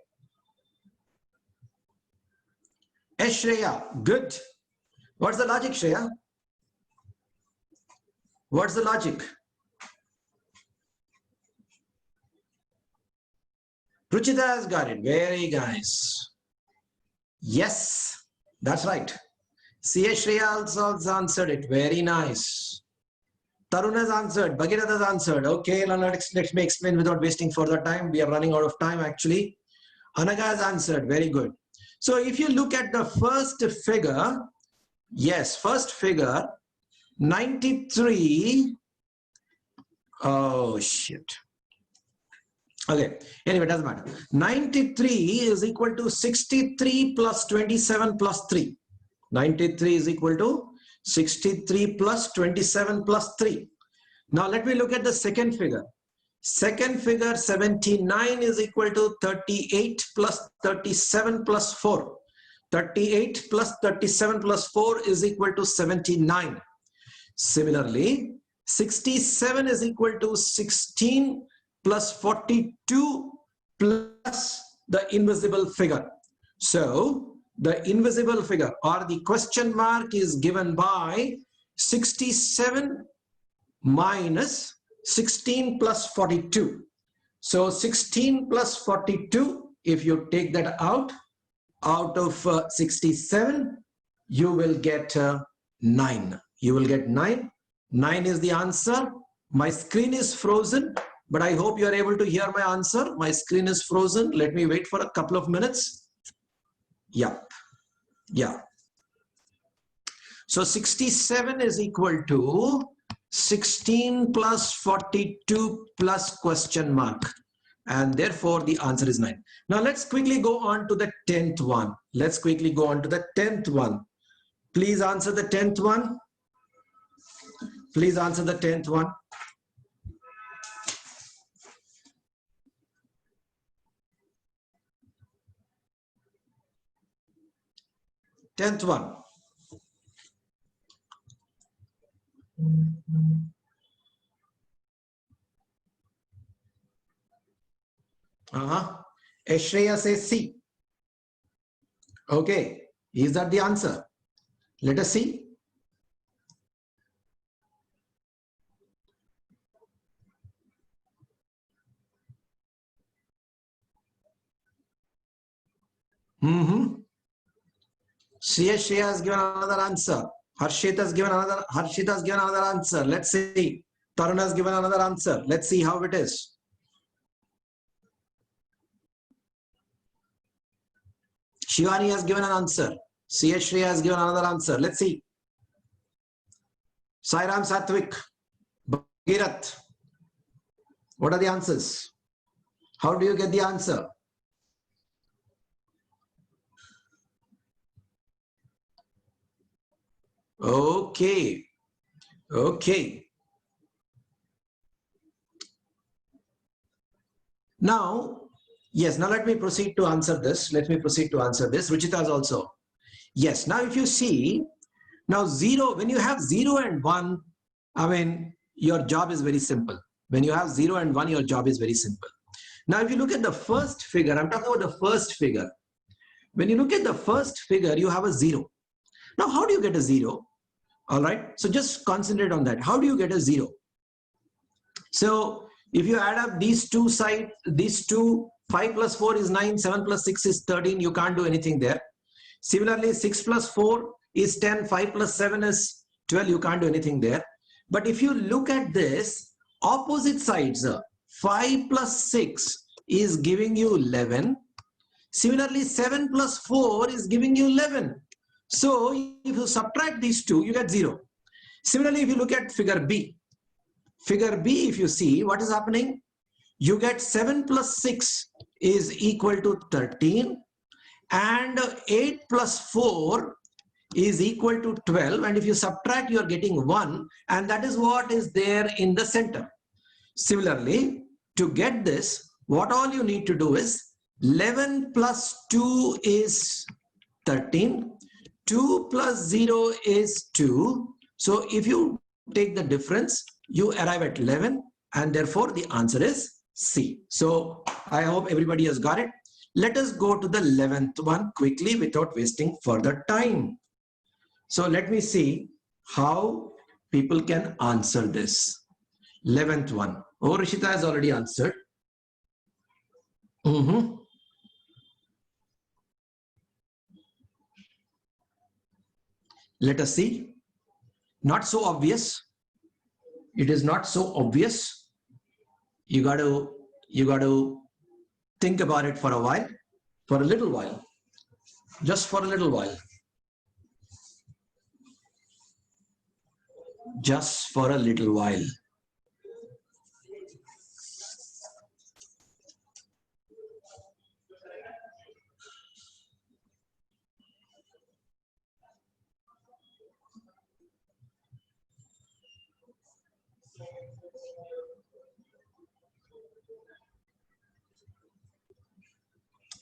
Shreya, good. What's the logic, Shreya? What's the logic? Ruchita has got it. Very nice. Yes, that's right. C.A. Shreya also answered it. Very nice. Tarun has answered. Bhagirath has answered. Okay, let me explain without wasting further time. We are running out of time actually. Anaga has answered. Very good. So if you look at the first figure, yes, first figure, 93. Oh, shit. Okay, anyway, doesn't matter. 93 is equal to 63 plus 27 plus 3. 93 is equal to 63 plus 27 plus 3. Now let me look at the second figure. Second figure, 79 is equal to 38 plus 37 plus 4. 38 plus 37 plus 4 is equal to 79. Similarly, 67 is equal to 16 plus 42 plus the invisible figure. So the invisible figure or the question mark is given by 67 minus 16 plus 42. So 16 plus 42, if you take that out of 67, you will get 9. You will get 9. 9 is the answer. My screen is frozen, but I hope you are able to hear my answer. My screen is frozen. Let me wait for a couple of minutes. Yeah. Yeah. So 67 is equal to 16 plus 42 plus question mark. And therefore the answer is 9. Now let's quickly go on to the 10th one. Let's quickly go on to the 10th one. Please answer the 10th one. Please answer the 10th one. Tenth one. Shreya says C. Okay, is that the answer? Let us see. Shreya has given another answer. Harshit has given another answer. Let's see. Tarun has given another answer. Let's see how it is. Shivani has given an answer. Shreya has given another answer. Let's see. Sairam Satvik, Bhagirath. What are the answers? How do you get the answer? Okay. Okay. Now, yes, now let me proceed to answer this. Let me proceed to answer this. Ruchita's also. Yes, now if you see, now 0, when you have 0 and 1, I mean, your job is very simple. When you have 0 and 1, your job is very simple. Now, if you look at the first figure, I'm talking about the first figure. When you look at the first figure, you have a 0. Now, how do you get a 0? All right. So just concentrate on that. How do you get a 0? So if you add up these two sides, these two, 5 plus 4 is 9, 7 plus 6 is 13. You can't do anything there. Similarly, 6 plus 4 is 10, 5 plus 7 is 12. You can't do anything there. But if you look at this, opposite sides, 5 plus 6 is giving you 11. Similarly, 7 plus 4 is giving you 11. So if you subtract these two, you get 0. Similarly, if you look at figure B, if you see what is happening, you get 7 plus 6 is equal to 13 and 8 plus 4 is equal to 12, and if you subtract, you are getting 1, and that is what is there in the center. Similarly, to get this, what all you need to do is 11 plus 2 is 13, 2 plus 0 is 2. So if you take the difference, you arrive at 11, and therefore the answer is C. So I hope everybody has got it. Let us go to the 11th one quickly without wasting further time. So let me see how people can answer this. 11th one. Oh, Rishita has already answered. Let us see. Not so obvious. It is not so obvious. You got to think about it for a while, for a little while, just for a little while. Just for a little while.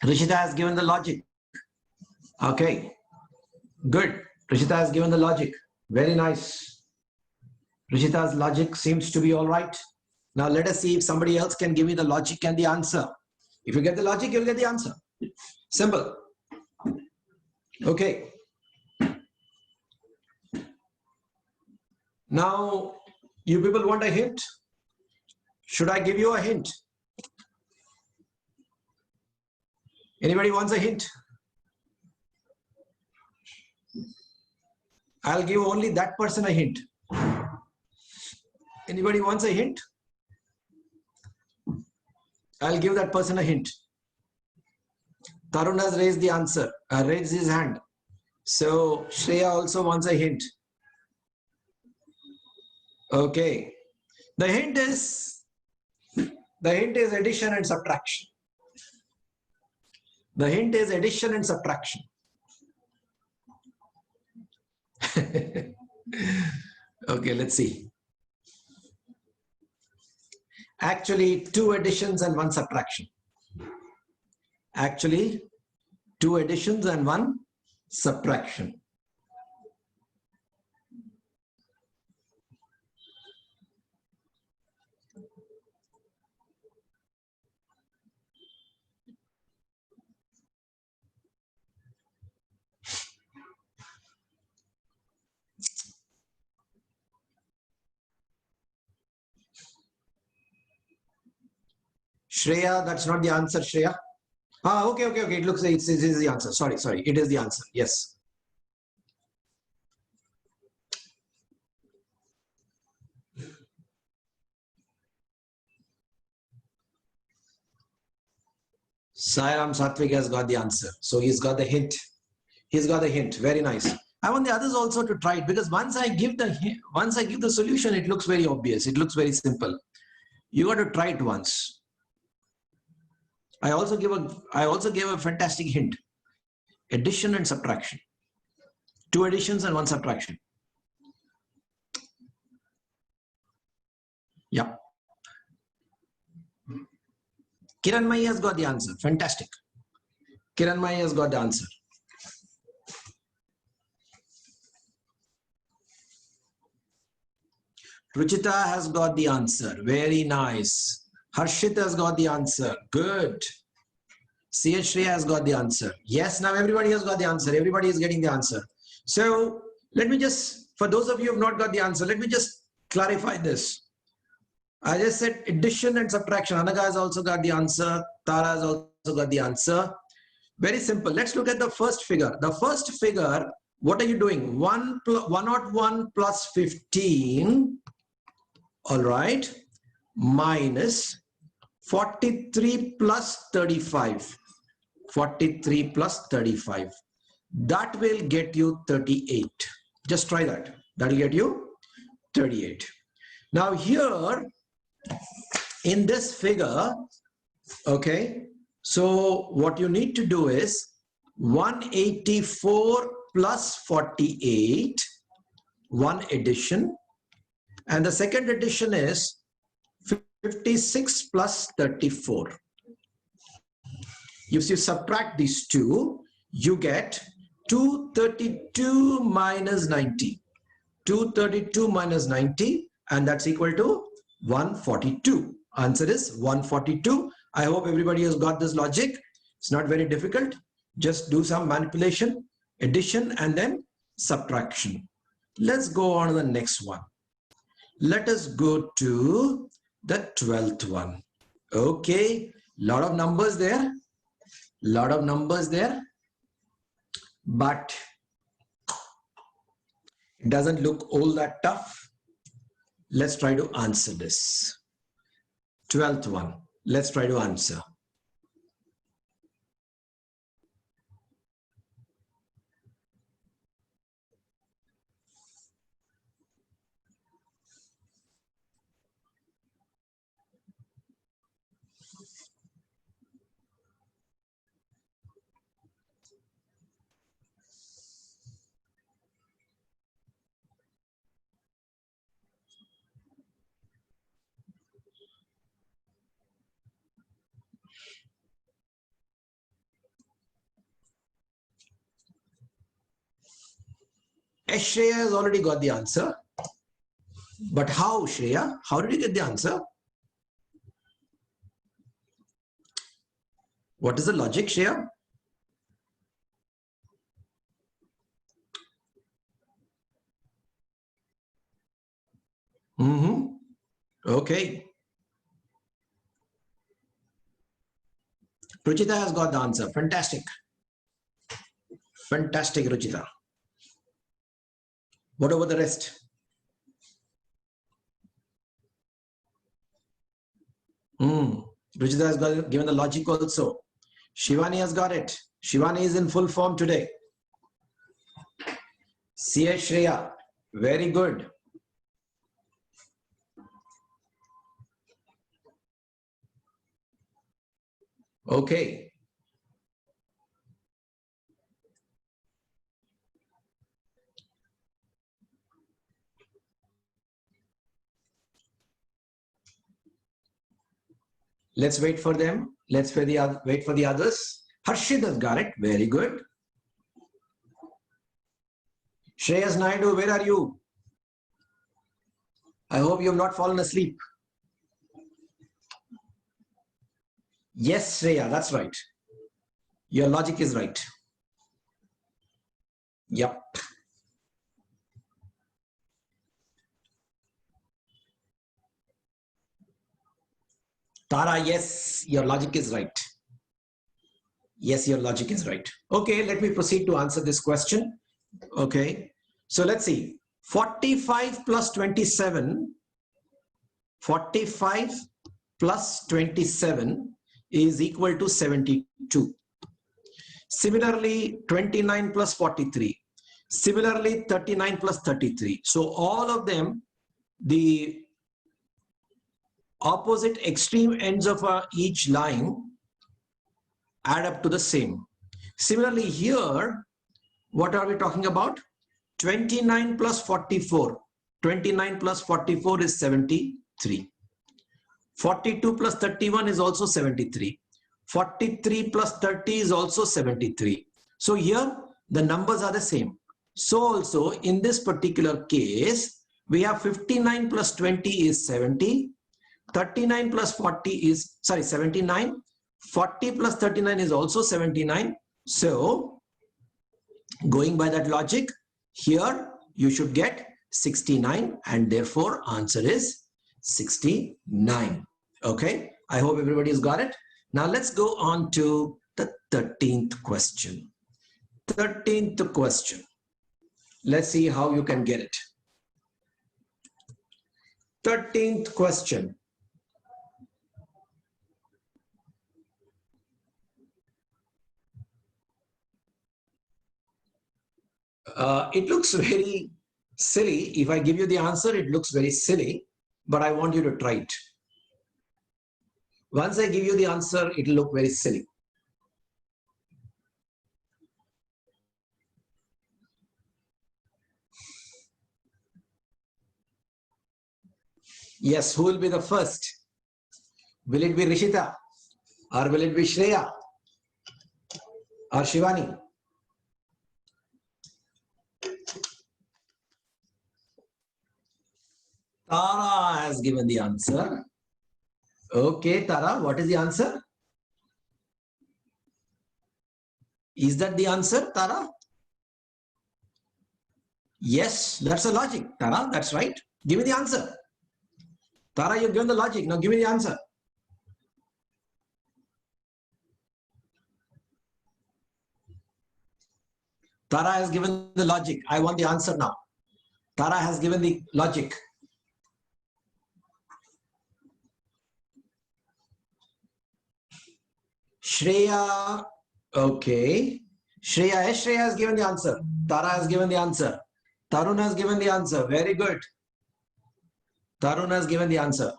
Rishita has given the logic. Okay, good. Rishita has given the logic. Very nice. Rishita's logic seems to be all right. Now let us see if somebody else can give me the logic and the answer. If you get the logic, you'll get the answer. Simple. Okay. Now, you people want a hint? Should I give you a hint? Anybody wants a hint? I'll give only that person a hint. Anybody wants a hint? I'll give that person a hint. Tarun has raised the answer, raised his hand. So Shreya also wants a hint. Okay. The hint is addition and subtraction. The hint is addition and subtraction. Okay, let's see. Actually, 2 additions and 1 subtraction. Actually, 2 additions and 1 subtraction. Shreya, that's not the answer, Shreya. Okay. It looks like it is the answer. Sorry. It is the answer. Yes. Sairam Satvik has got the answer. So he's got the hint. He's got the hint. Very nice. I want the others also to try it, because once I give the solution, it looks very obvious. It looks very simple. You got to try it once. I also gave a fantastic hint. Addition and subtraction. 2 additions and 1 subtraction. Yeah. Kiranmai has got the answer. Fantastic. Kiranmai has got the answer. Ruchita has got the answer. Very nice. Harshit has got the answer. Good. CH Shreya has got the answer. Yes, now everybody has got the answer. Everybody is getting the answer. So let me just, for those of you who have not got the answer, let me just clarify this. I just said addition and subtraction. Anaga has also got the answer. Tara has also got the answer. Very simple. Let's look at the first figure. The first figure, what are you doing? 101 plus 15, all right, minus 43 plus 35. 43 plus 35. That will get you 38. Just try that. That will get you 38. Now here, in this figure, okay, so what you need to do is 184 plus 48, one addition, and the second addition is 56 plus 34. If you subtract these two, you get 232 minus 90. 232 minus 90, and that's equal to 142. Answer is 142. I hope everybody has got this logic. It's not very difficult. Just do some manipulation, addition, and then subtraction. Let's go on to the next one. Let us go to the 12th one. Okay, lot of numbers there. Lot of numbers there. But it doesn't look all that tough. Let's try to answer this. 12th one. Let's try to answer. Shreya has already got the answer. But how, Shreya? How did you get the answer? What is the logic, Shreya? Okay. Ruchita has got the answer. Fantastic. Fantastic, Ruchita. What about the rest? Ruchita has got, given the logic also. Shivani has got it. Shivani is in full form today. C.H. Shreya, very good. Okay. Let's wait for them. Let's wait for the others. Harshit has got it. Very good. Shreyas Naidu, where are you? I hope you have not fallen asleep. Yes, Shreya, that's right. Your logic is right. Yep. Tara, yes, your logic is right. Yes, your logic is right. Okay, let me proceed to answer this question. Okay, so let's see. 45 plus 27. 45 plus 27 is equal to 72. Similarly, 29 plus 43. Similarly, 39 plus 33. So all of them, the opposite extreme ends of each line add up to the same. Similarly, here, what are we talking about? 29 plus 44. 29 plus 44 is 73. 42 plus 31 is also 73. 43 plus 30 is also 73. So here the numbers are the same. So also in this particular case, we have 59 plus 20 is 70. 39 plus 40 is, 79. 40 plus 39 is also 79. So going by that logic, Here you should get 69 and therefore answer is 69. Okay, I hope everybody's got it. Now let's go on to the 13th question. 13th question. Let's see how you can get it. 13th question. It looks very silly. If I give you the answer, it looks very silly, but I want you to try it. Once I give you the answer, it will look very silly. Yes, who will be the first? Will it be Rishita? Or will it be Shreya? Or Shivani? Tara has given the answer. Okay, Tara, what is the answer? Is that the answer, Tara? Yes, that's the logic. Tara, that's right. Give me the answer. Tara, you've given the logic. Now give me the answer. Tara has given the logic. I want the answer now. Tara has given the logic. Shreya, okay. Shreya has given the answer. Tara has given the answer. Tarun has given the answer. Very good. Tarun has given the answer.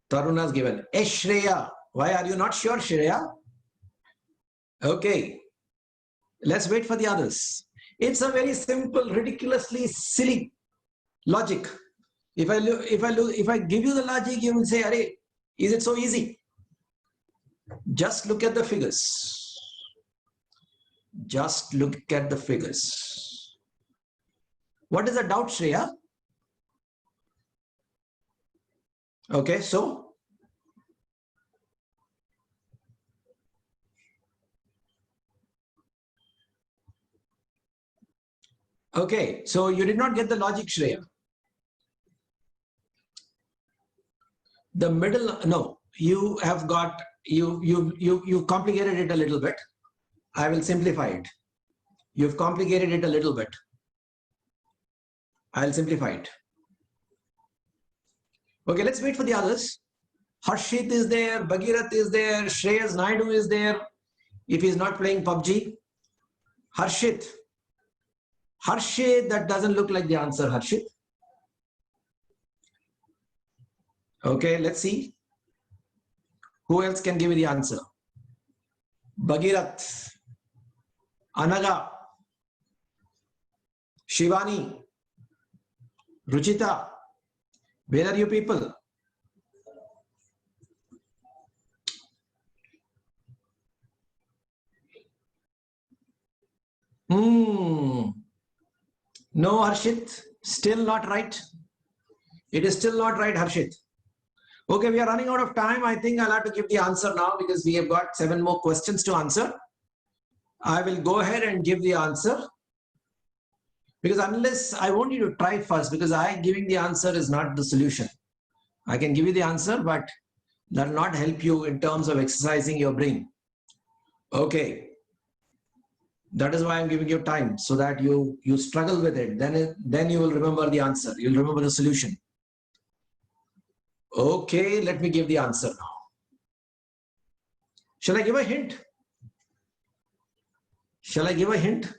Tarun has given. Shreya, why are you not sure, Shreya? Okay. Let's wait for the others. It's a very simple, ridiculously silly logic. If I give you the logic, you will say, "Arey, is it so easy?" Just look at the figures. Just look at the figures. What is the doubt, Shreya? Okay, so okay, so you did not get the logic, Shreya. The middle, no, you have got you complicated it a little bit. I will simplify it. You've complicated it a little bit. I'll simplify it. Okay, let's wait for the others. Harshit is there, Bhagirat is there, Shreyas Naidu is there. If he's not playing PUBG, Harshit. Harshit, that doesn't look like the answer, Harshit. Okay, let's see. Who else can give me the answer? Bhagirat, Anaga, Shivani, Ruchita. Where are you people? No, Harshit, still not right. It is still not right, Harshit. Okay, we are running out of time. I think I'll have to give the answer now because we have got 7 more questions to answer. I will go ahead and give the answer. Because unless I want you to try first, because giving the answer is not the solution. I can give you the answer, but that will not help you in terms of exercising your brain. Okay. That is why I'm giving you time so that you struggle with it. Then you will remember the answer. You'll remember the solution. Okay, let me give the answer now. Shall I give a hint? Shall I give a hint?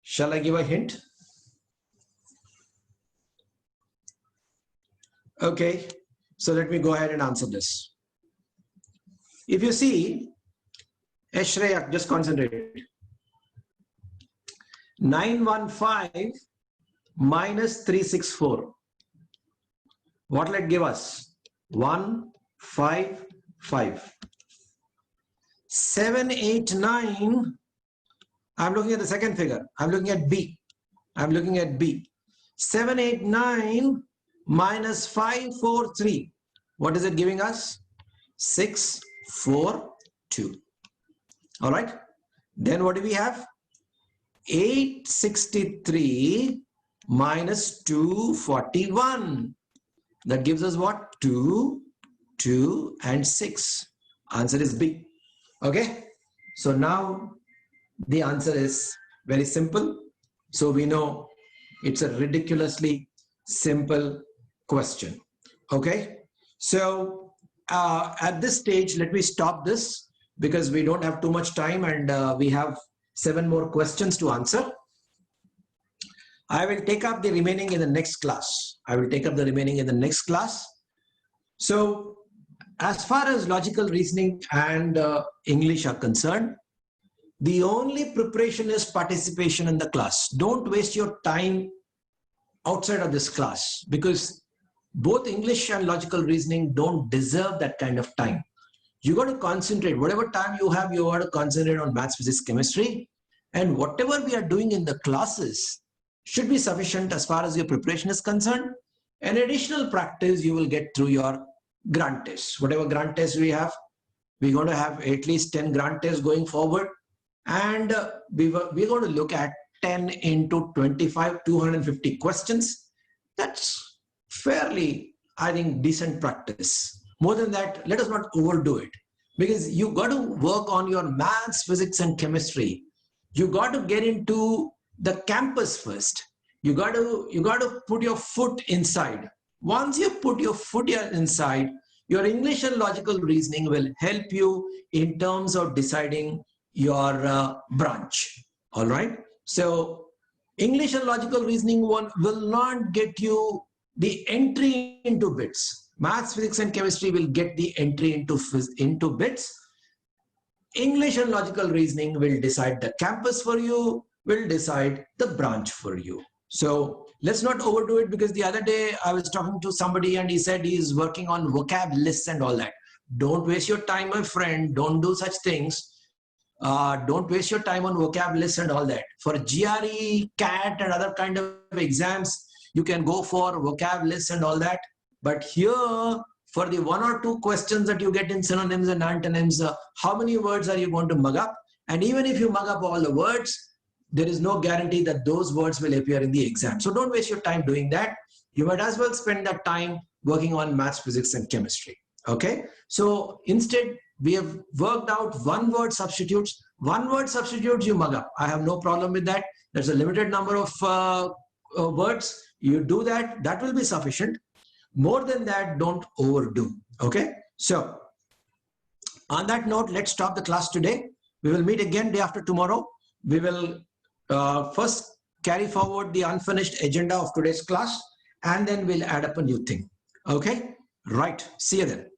Shall I give a hint? Okay, so let me go ahead and answer this. If you see, Shreya, just concentrate. 915 minus 364. What will it give us? 1, 5, 5. 7, 8, 9. I'm looking at the second figure. I'm looking at B. 7, 8, 9 minus 5, 4, 3. What is it giving us? 6, 4, 2. All right. Then what do we have? 863 minus 241. That gives us what? 2, 2 and 6. Answer is B. Okay. So now the answer is very simple. So we know it's a ridiculously simple question. Okay. So at this stage, let me stop this because we don't have too much time and we have 7 more questions to answer. I will take up the remaining in the next class. So as far as logical reasoning and English are concerned, the only preparation is participation in the class. Don't waste your time outside of this class because both English and logical reasoning don't deserve that kind of time. You got to concentrate. Whatever time you have, you got to concentrate on maths, physics, chemistry. And whatever we are doing in the classes should be sufficient as far as your preparation is concerned. An additional practice you will get through your grant tests. Whatever grant tests we have, we're going to have at least 10 grant tests going forward. And we're going to look at 10 into 25, 250 questions. That's fairly, I think, decent practice. More than that, let us not overdo it because you got to work on your maths, physics, and chemistry. You got to get into the campus first. You got to put your foot inside. Once you put your foot inside, your English and logical reasoning will help you in terms of deciding your branch. All right. So English and logical reasoning one will not get you the entry into bits. Maths, physics, and chemistry will get the entry into bits. English and logical reasoning will decide the campus for you, will decide the branch for you. So let's not overdo it because the other day I was talking to somebody and he said he is working on vocab lists and all that. Don't waste your time, my friend. Don't do such things. Don't waste your time on vocab lists and all that. For GRE, CAT, and other kind of exams, you can go for vocab lists and all that. But here, for the 1 or 2 questions that you get in synonyms and antonyms, how many words are you going to mug up? And even if you mug up all the words, there is no guarantee that those words will appear in the exam. So don't waste your time doing that. You might as well spend that time working on maths, physics, and chemistry. Okay. So instead, we have worked out 1-word substitutes. 1-word substitutes you mug up. I have no problem with that. There's a limited number of words. You do that. That will be sufficient. More than that, don't overdo. Okay. So on that note, let's stop the class today. We will meet again day after tomorrow. We will first carry forward the unfinished agenda of today's class, and then we'll add up a new thing. Okay. Right. See you then.